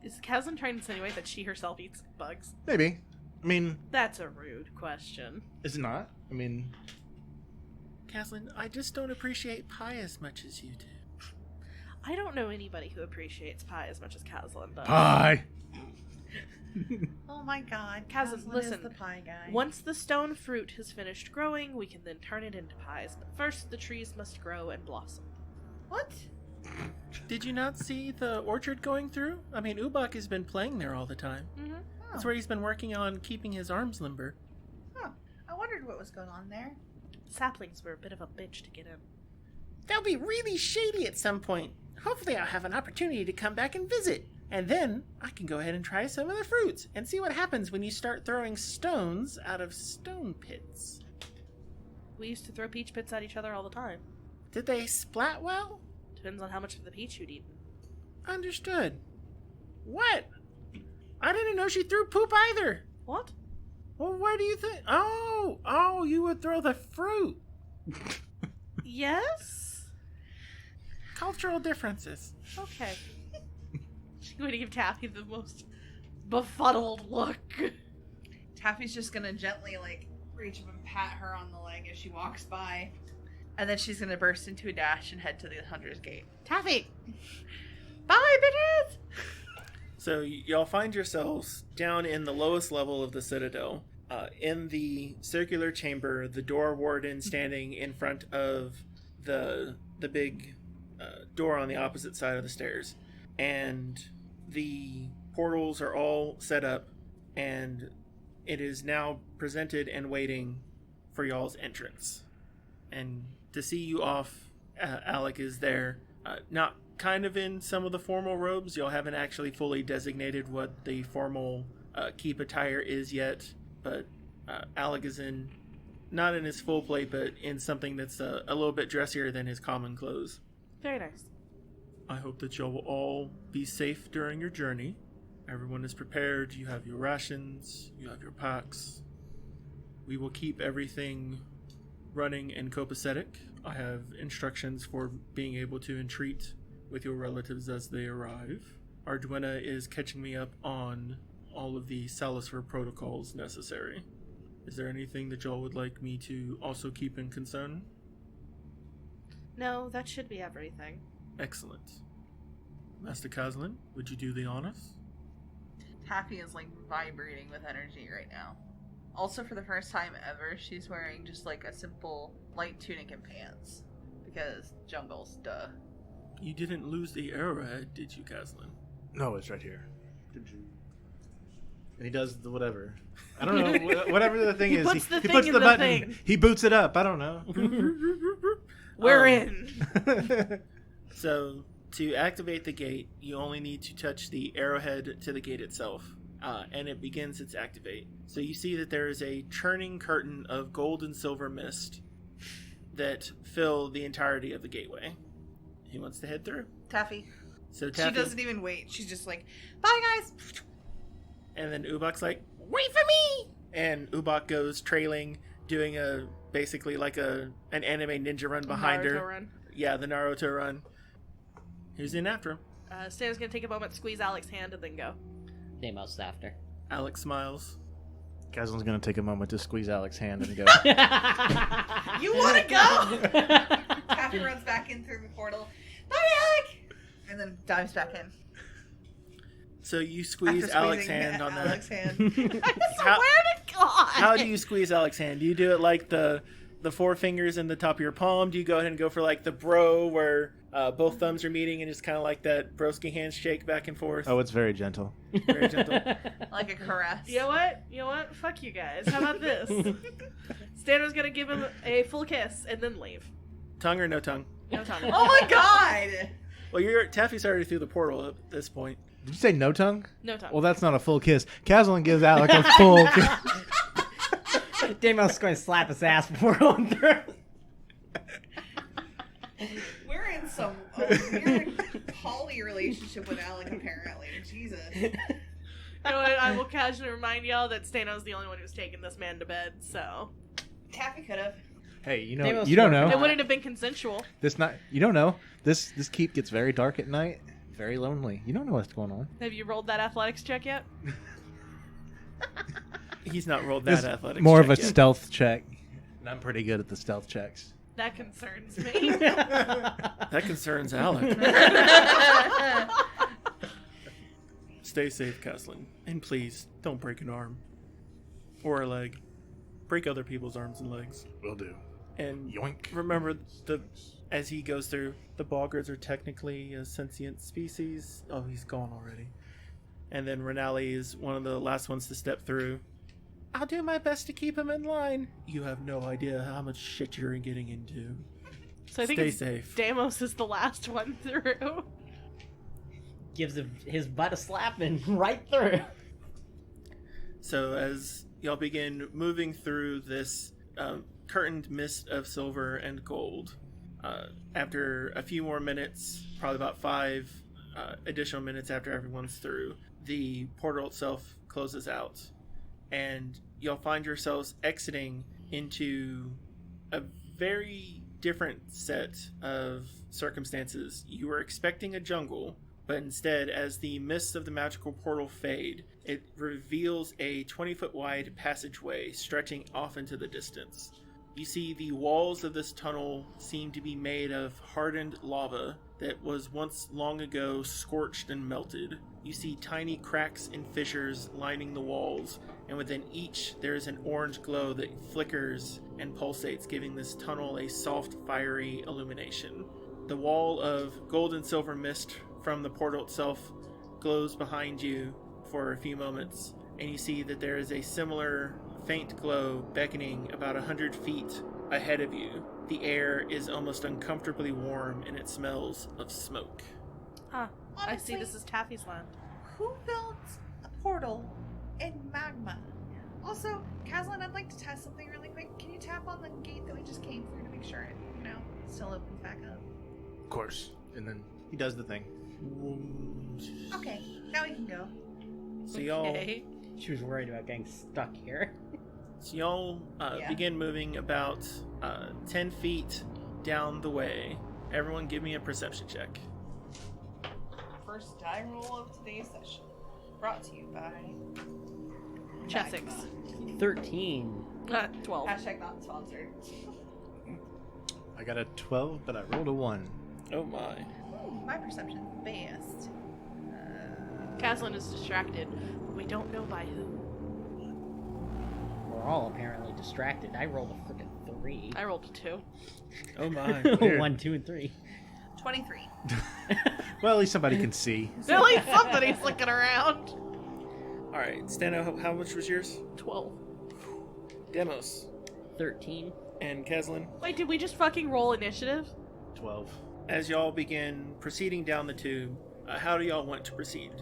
Is Caslin trying to insinuate that she herself eats bugs? Maybe. I mean... That's a rude question. Is it not? I mean... Caslin, I just don't appreciate pie as much as you do. I don't know anybody who appreciates pie as much as Caslin does. Pie! Oh my god, Caslin, Caslin listen. is the pie guy. Once the stone fruit has finished growing, we can then turn it into pies. But first, the trees must grow and blossom. What? Did you not see the orchard going through? I mean, Ubak has been playing there all the time. Mm-hmm. That's where he's been working on keeping his arms limber. Oh, I wondered what was going on there. Saplings were a bit of a bitch to get in. They'll be really shady at some point. Hopefully I'll have an opportunity to come back and visit. And then I can go ahead and try some of the fruits and see what happens when you start throwing stones out of stone pits. We used to throw peach pits at each other all the time. Did they splat well? Depends on how much of the peach you'd eaten. Understood. What? I didn't know she threw poop either. What? Well, where do you think? Oh, you would throw the fruit. Yes? Cultural differences. Okay. She's going to give Taffy the most befuddled look. Taffy's just gonna gently, reach up and pat her on the leg as she walks by. And then she's gonna burst into a dash and head to the Hunter's Gate. Taffy! Bye, bitches! So y'all find yourselves down in the lowest level of the Citadel. In the circular chamber, the door warden standing in front of the big door on the opposite side of the stairs. And the portals are all set up, and it is now presented and waiting for y'all's entrance. And to see you off, Alec is there, not kind of in some of the formal robes. Y'all haven't actually fully designated what the formal keep attire is yet, but Alec is not in his full plate, but in something that's a little bit dressier than his common clothes. Very nice. I hope that y'all will all be safe during your journey. Everyone is prepared. You have your rations. You have your packs. We will keep everything running and copacetic. I have instructions for being able to entreat with your relatives as they arrive. Arduina is catching me up on all of the Salisfur protocols necessary. Is there anything that y'all would like me to also keep in concern? No, that should be everything. Excellent. Master Caslin, would you do the honors? Taffy is vibrating with energy right now. Also, for the first time ever, she's wearing just a simple light tunic and pants. Because jungles, duh. You didn't lose the arrowhead, did you, Caslin? No, it's right here. And he does the whatever. I don't know. Whatever the thing He is. puts the he thing puts in the the button. thing. He boots it up. I don't know. We're in. So, to activate the gate, you only need to touch the arrowhead to the gate itself, and it begins its activate. So you see that there is a churning curtain of gold and silver mist that fill the entirety of the gateway. Who wants to head through? Taffy. So Taffy, She doesn't even wait. She's just like, bye, guys. and then Ubak's like, wait for me! And Ubak goes trailing, doing basically like an anime ninja run behind Naruto her. Run. Yeah, the Naruto run. Who's in after him? Stan's gonna take a moment, squeeze Alex's hand, and then go. Deimos after. Alex smiles. Kazlin's gonna take a moment to squeeze Alex's hand and go. You want to go? Taffy runs back in through the portal. Bye, Alec! And then dives back in. So you squeeze After Alex's squeezing hand on Alex's that. hand. I swear to God! How do you squeeze Alex's hand? Do you do it like the four fingers in the top of your palm? Do you go ahead and go for like the bro where both thumbs are meeting and just kind of like that broski handshake back and forth? Oh, it's very gentle. Very gentle. Like a caress. You know what? You know what? Fuck you guys. How about this? Stan's gonna give him a full kiss and then leave. Tongue or no tongue? No tongue. Oh my god! Well, Taffy's already through the portal at this point. Did you say no tongue? No tongue. Well, that's not a full kiss. Kazlin gives Alec a full kiss. Deimos is going to slap his ass before going through. We're in some weird poly relationship with Alec, apparently. Jesus. You know what? I will casually remind y'all that Stano's the only one who's taken this man to bed, so Taffy could have. Hey, you Deimos know, you don't working it know. wouldn't have been consensual. You don't know. This keep gets very dark at night, very lonely. You don't know what's going on. Have you rolled that athletics check yet? He's not rolled that This athletics more of check a yet. stealth check. And I'm pretty good at the stealth checks. That concerns me. That concerns Alec. Stay safe, Caslin. And please, don't break an arm. Or a leg. Break other people's arms and legs. Will do. And Yoink. remember, as he goes through, the Balgars are technically a sentient species. Oh, he's gone already. And then Renali is one of the last ones to step through. I'll do my best to keep him in line. You have no idea how much shit you're getting into. So I think Stay it's safe. Deimos is the last one through. Gives his butt a slap and right through. So as y'all begin moving through this curtained mist of silver and gold, after a few more minutes, probably about 5 additional minutes after everyone's through, the portal itself closes out, and you'll find yourselves exiting into a very different set of circumstances. You were expecting a jungle, but instead, as the mists of the magical portal fade, it reveals a 20-foot wide passageway stretching off into the distance. You see the walls of this tunnel seem to be made of hardened lava that was once long ago scorched and melted. You see tiny cracks and fissures lining the walls, and within each there is an orange glow that flickers and pulsates, giving this tunnel a soft, fiery illumination. The wall of gold and silver mist from the portal itself glows behind you for a few moments, and you see that there is a similar faint glow beckoning about 100 feet ahead of you. The air is almost uncomfortably warm, and it smells of smoke. Ah, I see Honestly, this is Taffy's land. Who built a portal in magma? Also, Caslin, I'd like to test something really quick. Can you tap on the gate that we just came through to make sure it, still opens back up? Of course. And then he does the thing. Okay, now we can go. So y'all, Okay. She was worried about getting stuck here. Yeah. begin moving about 10 feet down the way. Everyone give me a perception check. First die roll of today's session. Brought to you by Chessex. 13. 12. Hashtag not sponsored. I got a 12, but I rolled a 1. Oh my. Ooh, my perception's best. Caslin is distracted, but we don't know by who. We're all apparently distracted. I rolled a freaking 3. I rolled a 2. Oh my. Weird. 1, 2, and 3. 23. Well, at least somebody can see. At least somebody's looking around. Alright, Stano, how much was yours? 12. Demos. 13. And Keslin? Wait, did we just fucking roll initiative? 12. as y'all begin proceeding down the tube, how do y'all want to proceed?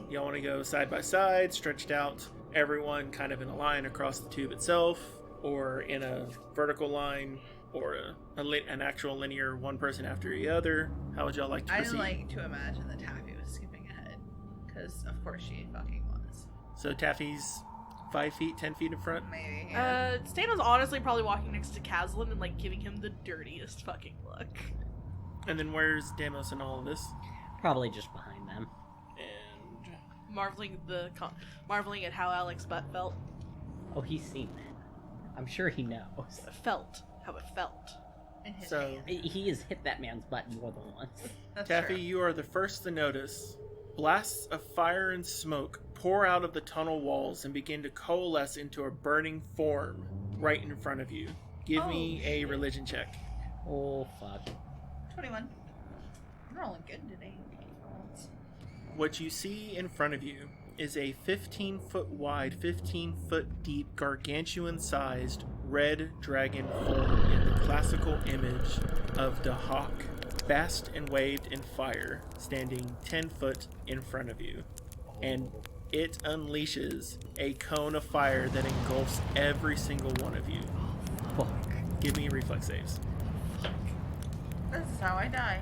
Y'all want to go side by side, stretched out, everyone kind of in a line across the tube itself, or in a vertical line, or an actual linear one person after the other? How would y'all like to proceed? I'd like to imagine that Taffy was skipping ahead, because of course she fucking was. So Taffy's 5 feet, 10 feet in front? Maybe. Yeah. Stano's honestly probably walking next to Kazlan and like giving him the dirtiest fucking look. And then where's Damos in all of this? Probably just behind them. And Marveling at how Alex's butt felt. Oh, he's seen that. I'm sure he knows. How it felt. In his so hand. He has hit that man's butt more than once. That's Taffy, true. you are the first to notice blasts of fire and smoke pour out of the tunnel walls and begin to coalesce into a burning form right in front of you. Give me a shit. religion check. Oh, fuck. 21. I'm rolling good today. What you see in front of you is a 15-foot wide, 15-foot deep, gargantuan-sized red dragon form in the classical image of the hawk, vast and waved in fire, standing 10 foot in front of you. And it unleashes a cone of fire that engulfs every single one of you. Fuck. Give me reflex saves. This is how I die.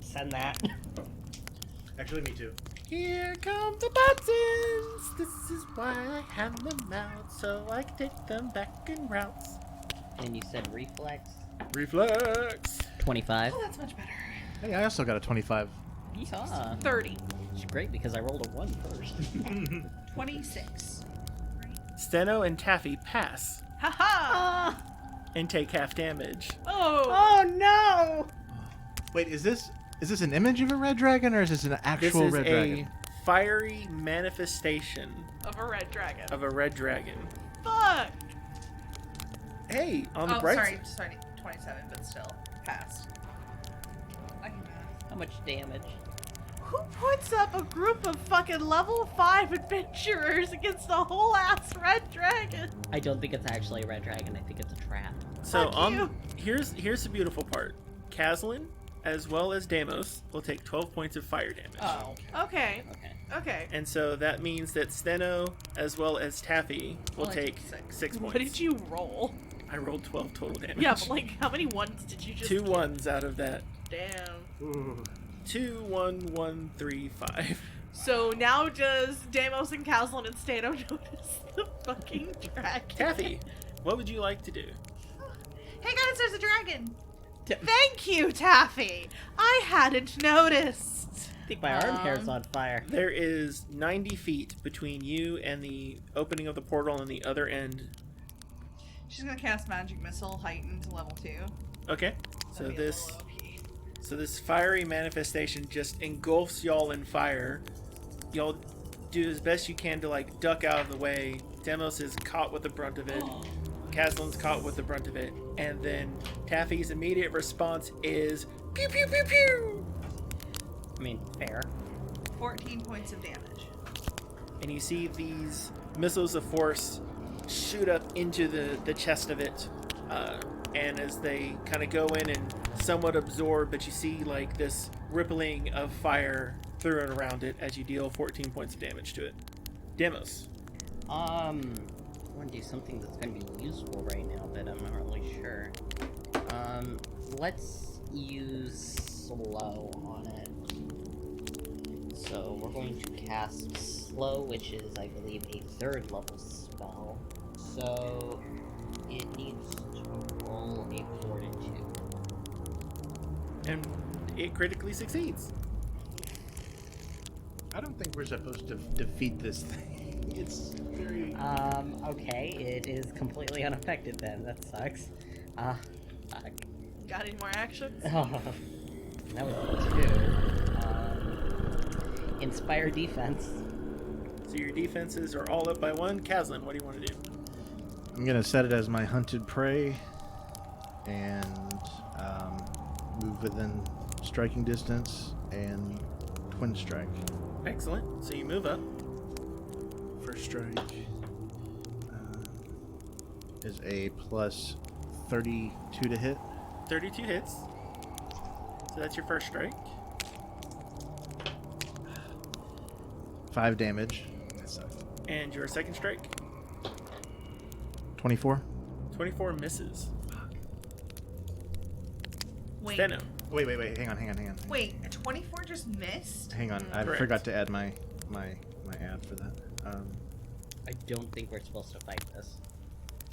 Send that. Actually, me too. Here come the buttons. This is why I hand them out, so I can take them back in routes. And you said reflex? Reflex. 25. Oh, that's much better. Hey, I also got a 25. Yeehaw. 30. It's great because I rolled a 1 first. 26. Steno and Taffy pass Haha! and take half damage. Oh! no! Wait, is this an image of a red dragon, or is this an This actual is red a dragon? fiery manifestation Of a red dragon. of a red dragon. Fuck! Hey, on the Oh, bright sorry, 27, but still. Passed. I can pass. How much damage? Who puts up a group of fucking level 5 adventurers against a whole ass red dragon? I don't think it's actually a red dragon. I think it's a trap. So Fuck you. here's the beautiful part. Kazlan, as well as Damos, will take 12 points of fire damage. Oh. Okay. Okay. Okay. And so that means that Steno, as well as Taffy, will Only take six. 6 points. What did you roll? I rolled 12 total damage. Yeah, but like, how many ones did you just 2 ones out of that. Damn. Ooh. 2, 1, 1, 3, 5. So now does Damos and Kazlan and Stano notice the fucking dragon? Taffy, what would you like to do? Hey guys, there's a dragon! Thank you, Taffy! I hadn't noticed. I think my arm hair's on fire. There is 90 feet between you and the opening of the portal on the other end. She's gonna cast Magic Missile, heightened to level 2. Okay, so That'd be a this little OP. so this fiery manifestation just engulfs y'all in fire. Y'all do as best you can to like duck out of the way. Demos is caught with the brunt of it. Kazlan's caught with the brunt of it, and then Taffy's immediate response is pew pew pew pew, I mean, fair. 14 points of damage. and you see these missiles of force shoot up into the chest of it, and as they kind of go in and somewhat absorb, but you see like this rippling of fire through and around it as you deal 14 points of damage to it. Demos. I want to do something that's going to be useful right now, but I'm not really sure. Let's use slow on it. So we're going to cast slow, which is, I believe, a 3rd level spell. So it needs to roll a fortitude. And it critically succeeds. I don't think we're supposed to defeat this thing. It's very... Okay, it is completely unaffected then. That sucks. Fuck. Got any more actions? Oh, that was 2. Inspire defense. So your defenses are all up by 1. Kazlan, what do you want to do? I'm gonna set it as my hunted prey, and move within striking distance and twin strike. Excellent. So you move up. First strike is a plus 32 to hit. 32 hits. So that's your first strike. 5 damage. And your second strike. 24. 24 misses. Wait, Steno. Wait. Hang on. wait, a 24 just missed? Hang on. I Correct. forgot to add my ad for that. I don't think we're supposed to fight this.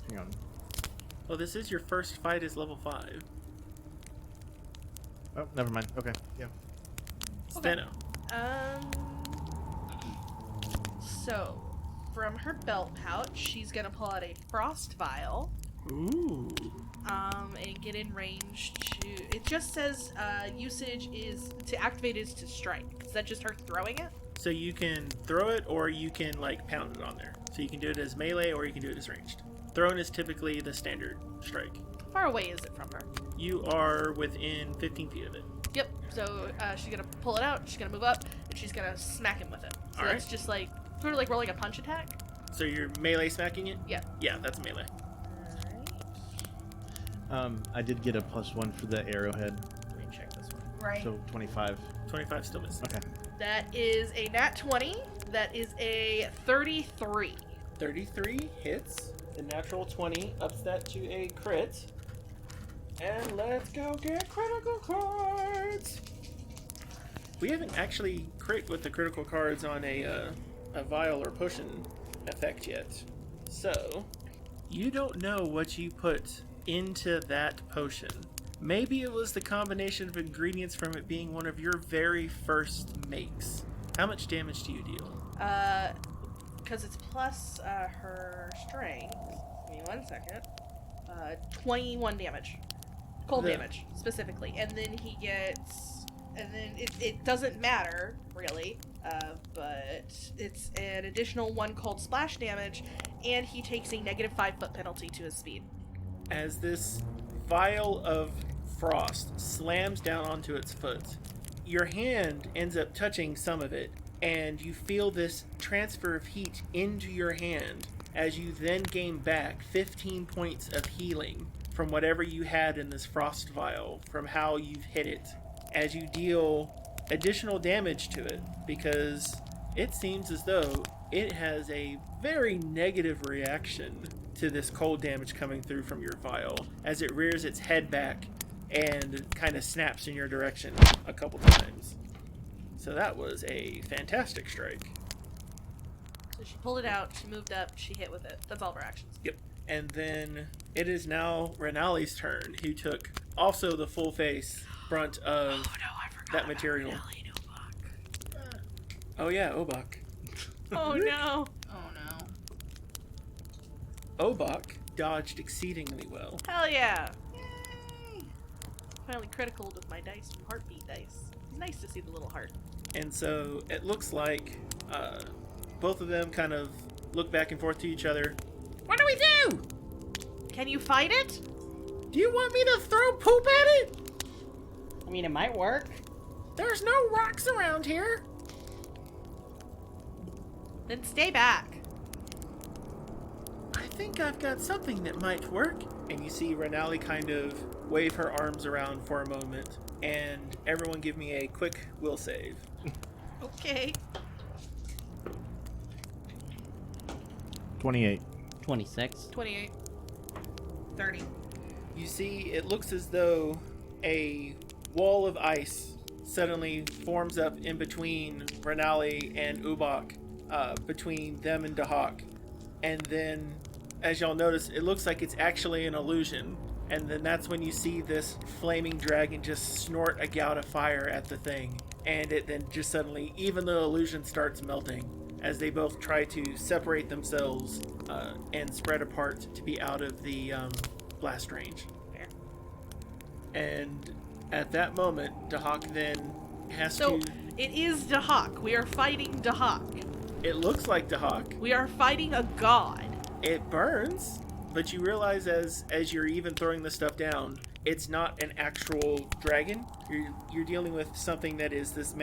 Hang on. Well, this is your first fight as level 5. Oh, never mind. Okay. Yeah. Steno. So, from her belt pouch, she's gonna pull out a frost vial. Ooh. And get in range to. It just says usage is to activate is to strike. Is that just her throwing it? So you can throw it, or you can like pound it on there. So you can do it as melee, or you can do it as ranged. Throwing is typically the standard strike. How far away is it from her? You are within 15 feet of it. Yep. So she's gonna pull it out. She's gonna move up, and she's gonna smack him with it. So All that's right. just like sort of like rolling a punch attack. So you're melee smacking it? Yeah. Yeah, that's melee. I did get a +1 for the arrowhead, Let me check this one. Right. so 25. 25 still misses. Okay. That is a nat 20. That is a 33. 33 hits. The natural 20 ups that to a crit. And let's go get critical cards. We haven't actually crit with the critical cards on a vial or potion effect yet. So, you don't know what you put into that potion. Maybe it was the combination of ingredients from it being one of your very first makes. How much damage do you deal? Because it's plus her strength. Give me 1 second. 21 damage. Cold The- damage, specifically. And then he gets... And then it doesn't matter, really. But it's an additional 1 cold splash damage, and he takes a -5 foot penalty to his speed. As this vial of frost slams down onto its foot, your hand ends up touching some of it, and you feel this transfer of heat into your hand as you then gain back 15 points of healing from whatever you had in this frost vial from how you've hit it, as you deal additional damage to it, because it seems as though it has a very negative reaction to this cold damage coming through from your vial as it rears its head back and kind of snaps in your direction a couple times. So that was a fantastic strike. So she pulled it out, she moved up, she hit with it. That's all of her actions. Yep. And then it is now Renali's turn, who took also the full face brunt of I forgot that material. Renali and Obak. Oh yeah, Obak. Oh no. Oh no. Obak dodged exceedingly well. Hell yeah. Yay! Finally critical with my dice from heartbeat dice. It's nice to see the little heart. And so it looks like both of them kind of look back and forth to each other. What do we do? Can you fight it? Do you want me to throw poop at it? I mean, it might work. There's no rocks around here. Then stay back. I think I've got something that might work. And you see Renali kind of wave her arms around for a moment. And everyone give me a quick will save. Okay. 28. 26. 28. 30. You see, it looks as though a wall of ice suddenly forms up in between Renali and Ubak, between them and Dahak. And then, as y'all notice, it looks like it's actually an illusion. And then that's when you see this flaming dragon just snort a gout of fire at the thing. And it then just suddenly, even the illusion starts melting as they both try to separate themselves and spread apart to be out of the blast range. And at that moment, Dahak then has So, to... it is Dahak. We are fighting Dahak. It looks like Dahak. We are fighting a god. It burns, but you realize as you're even throwing the stuff down, it's not an actual dragon. You're dealing with something that is this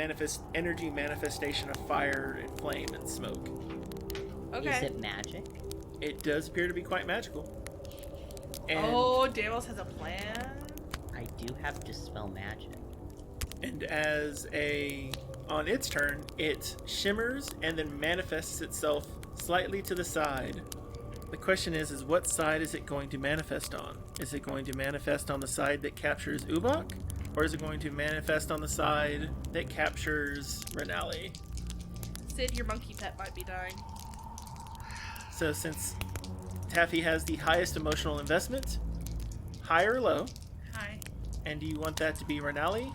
energy manifestation of fire and flame and smoke. Okay. Is it magic? It does appear to be quite magical. And Oh, Damos has a plan. I do have Dispel Magic. And on its turn, it shimmers and then manifests itself slightly to the side. The question is what side is it going to manifest on? Is it going to manifest on the side that captures Ubak? Or is it going to manifest on the side that captures Renali? Sid, your monkey pet might be dying. So since Taffy has the highest emotional investment, high or low, Hi. and do you want that to be Renali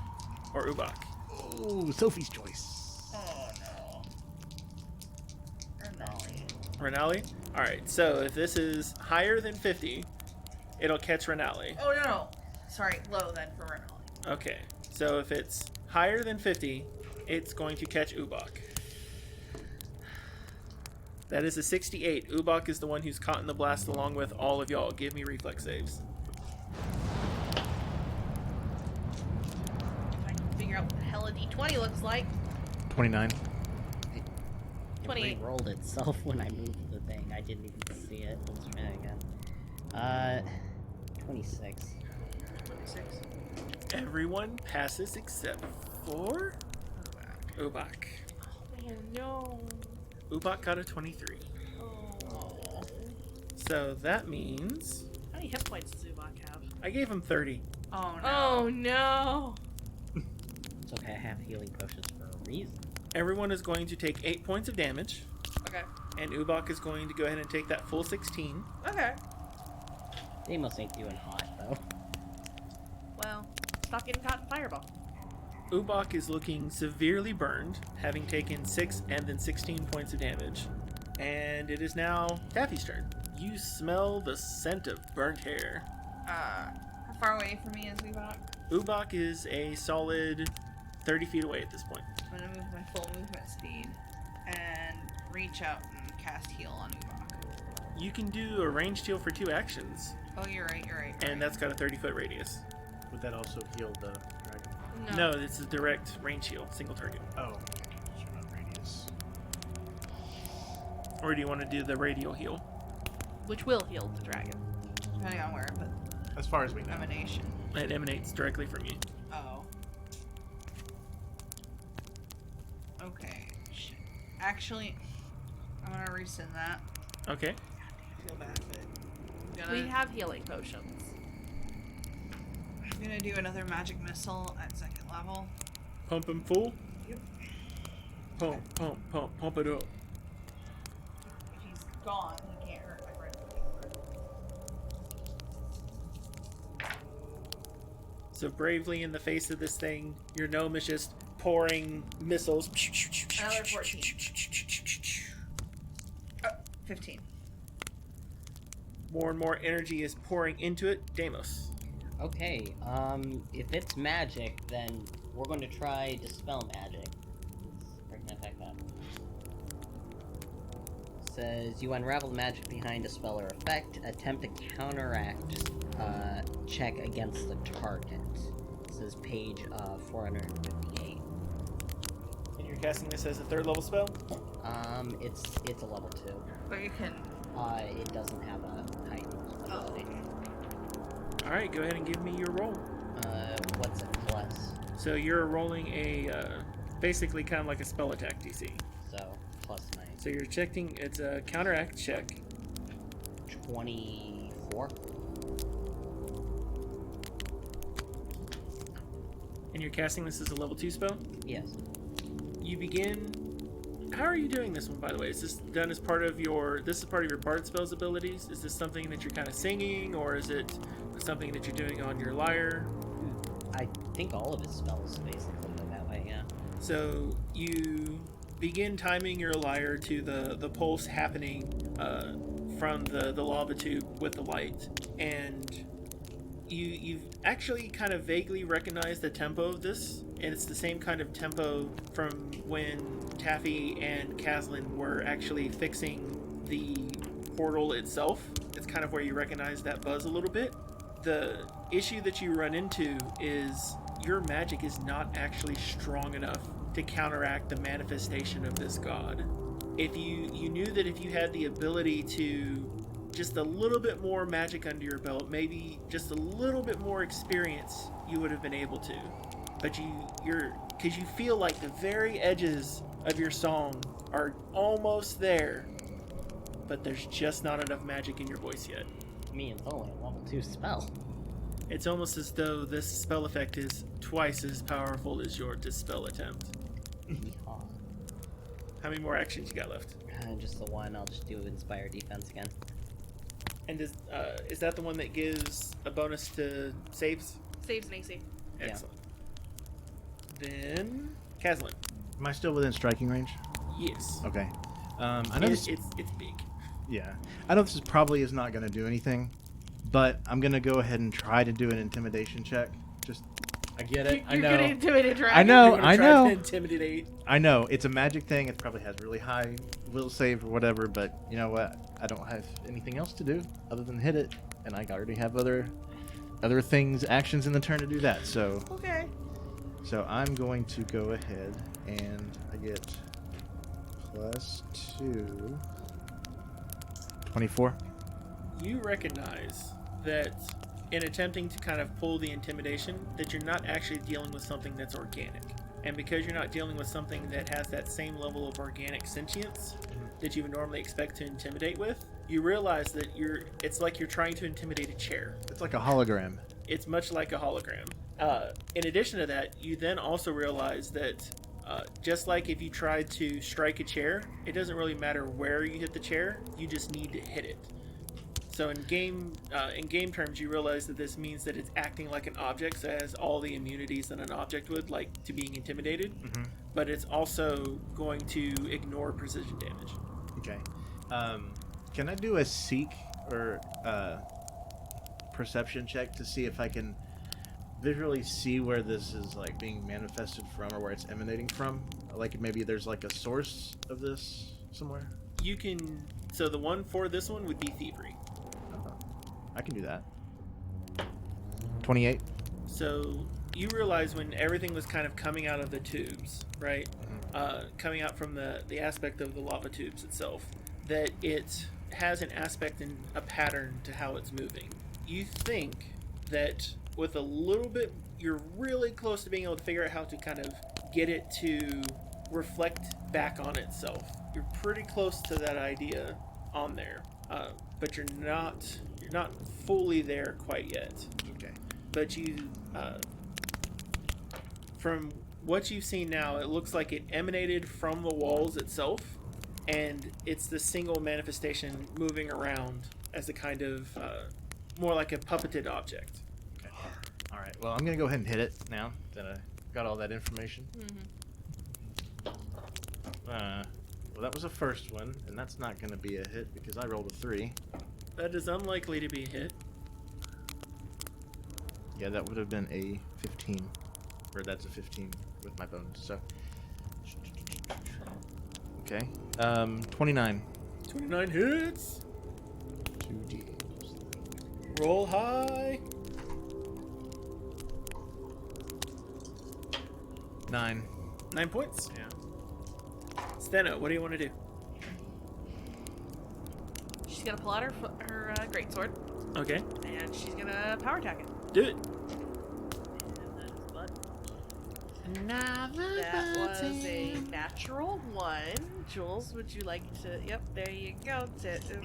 or Ubak? Oh, Sophie's choice. Oh no. Renali. Renali? Alright, so if this is higher than 50, it'll catch Renali. Oh no. Sorry, low then for Renali. Okay, so if it's higher than 50, it's going to catch Ubak. That is a 68. Ubak is the one who's caught in the blast along with all of y'all. Give me reflex saves. If I can figure out what the hell a d20 looks like. 29. It 28. re-rolled itself when I moved the thing. I didn't even see it. Let's try it again. 26. 26. Everyone passes except for Ubak. Oh no. Ubak got a 23. Oh. So that means How many hit points does Ubak have? I gave him 30. Oh no. Oh no. It's okay, I have healing potions for a reason. Everyone is going to take 8 points of damage, Okay. and Ubak is going to go ahead and take that full 16. Okay. Deimos ain't doing hot, though. Well, stop getting caught in fireball. Ubak is looking severely burned, having taken 6 and then 16 points of damage. And it is now Taffy's turn. You smell the scent of burnt hair. How far away from me is Ubak? Ubak is a solid 30 feet away at this point. I'm gonna move my full movement speed and reach out and cast heal on Ubak. You can do a ranged heal for 2 actions, Oh, you're right. and that's got a 30-foot radius. Would that also heal the dragon? No, it's a direct range heal, single target. Oh, sure, not radius. Or do you want to do the radial heal? Which will heal the dragon. Depending on where I put As far as we know. emanation. It emanates directly from you. Oh. Okay. Shit. Actually, I'm gonna rescind that. Okay. I feel bad, but I'm We gonna, have healing potions. I'm gonna do another magic missile at 2nd level. Pump him full. Yep. Pump it up. If he's gone, he can't hurt my friend. So bravely in the face of this thing, your gnome is just pouring missiles. Another 14. 15. More and more energy is pouring into it. Deimos. Okay, if it's magic, then we're going to try Dispel Magic. Let's bring that back up. Says, you unravel the magic behind a spell or effect. Attempt to counteract check against the target. It says page 458. And you're casting this as a 3rd level spell? It's a level 2. But you can. It doesn't have a height ability. Alright, go ahead and give me your roll. What's a plus? So you're rolling a, basically kind of like a spell attack DC. So, plus 9. So you're checking, it's a counteract check. 24? And you're casting this as a level 2 spell? Yes. You begin. How are you doing this one, by the way? Is this done as part of your? This is part of your bard spells abilities. Is this something that you're kind of singing, or is it something that you're doing on your lyre? I think all of his spells basically go that way, yeah. So you begin timing your lyre to the pulse happening from the lava tube with the light, and you've actually kind of vaguely recognized the tempo of this, and it's the same kind of tempo from when Taffy and Caslin were actually fixing the portal itself. It's kind of where you recognize that buzz a little bit. The issue that you run into is your magic is not actually strong enough to counteract the manifestation of this god. If you knew that if you had the ability to just a little bit more magic under your belt, maybe just a little bit more experience you would have been able to. But because you feel like the very edges of your song are almost there, but there's just not enough magic in your voice yet. Me and only a level 2 spell. It's almost as though this spell effect is twice as powerful as your dispel attempt. Yeehaw. How many more actions you got left? Just the one. I'll just do Inspire Defense again. And is that the one that gives a bonus to saves? Saves an AC. Excellent. Then, Caslin. Am I still within striking range? Yes. Okay. I know this. It's big. Yeah. I know this probably is not going to do anything, but I'm going to go ahead and try to do an intimidation check. I get it. I You're know. gonna intimidate a dragon? I know. You're gonna I try know. to intimidate. I know. It's a magic thing. It probably has really high will save or whatever, but you know what? I don't have anything else to do other than hit it, and I already have other things, actions in the turn to do that. So Okay. I'm going to go ahead and I get +2. 24. You recognize that in attempting to kind of pull the intimidation, that you're not actually dealing with something that's organic. And because you're not dealing with something that has that same level of organic sentience that you would normally expect to intimidate with, you realize that it's like you're trying to intimidate a chair. It's like a hologram. It's much like a hologram. In addition to that, you then also realize that just like if you tried to strike a chair, it doesn't really matter where you hit the chair, you just need to hit it. So in game terms, you realize that this means that it's acting like an object, so it has all the immunities that an object would, like to being intimidated, but it's also going to ignore precision damage. Okay. Can I do a seek or perception check to see if I can visually see where this is like being manifested from or where it's emanating from? Like maybe there's like a source of this somewhere? You can... So the one for this one would be thievery. I can do that. 28. So you realize when everything was kind of coming out of the tubes, right? Coming out from the aspect of the lava tubes itself, that it has an aspect and a pattern to how it's moving. You think that with a little bit, you're really close to being able to figure out how to kind of get it to reflect back on itself. You're pretty close to that idea on there, but you're not fully there quite yet. Okay. But you, from what you've seen now, it looks like it emanated from the walls itself, and it's the single manifestation moving around as a kind of more like a puppeted object. Okay. All right. Well, I'm gonna go ahead and hit it now that I got all that information. Well, that was a first one, and that's not gonna be a hit because I rolled a 3. That is unlikely to be a hit. Yeah, that would have been a 15, or that's a 15 with my bonus. So, okay, 29. 29 hits. 2d. Roll high. 9. 9 points. Yeah. Steno, what do you want to do? She's gonna pull out her greatsword, Okay, and she's gonna power attack it. do it. That was a natural 1. Jules, would you like to... Yep, there you go.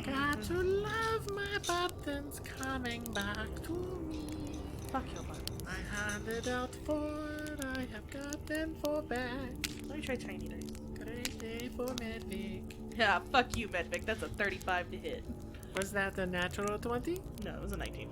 Got to love my buttons coming back to me. Fuck your butt. I handed out Ford, I have gotten for back. Let me try Tiny Dice. Great day for Medvic. Yeah, fuck you, Medvic. That's a 35 to hit. Was that a natural 20? No, it was a 19.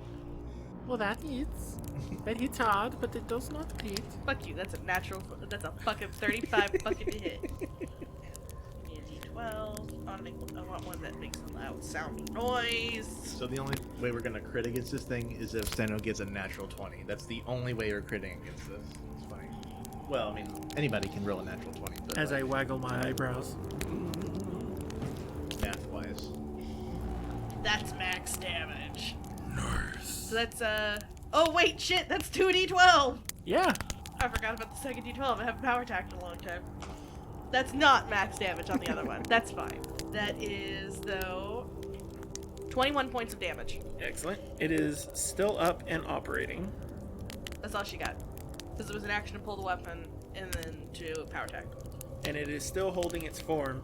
Well, that hits. That hits hard, but it does not hit. Fuck you. That's a natural... That's a fucking 35 fucking to hit. Give me a D12. I want one that makes a loud sounding noise. So the only way we're gonna crit against this thing is if Steno gets a natural 20. That's the only way you're critting against this. It's funny. Well, I mean, anybody can roll a natural 20, but As I waggle my eyebrows. math-wise. That's max damage. Nice. So that's, Oh, wait, shit! That's 2d12! Yeah. I forgot about the second d12. I haven't power attacked in a long time. That's not max damage on the other one. That's fine. That is, though, 21 points of damage. Excellent. It is still up and operating. That's all she got. Because it was an action to pull the weapon and then to power attack. And it is still holding its form.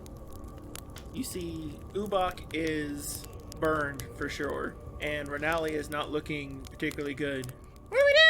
You see Ubak is burned for sure, and Renali is not looking particularly good. What do we do?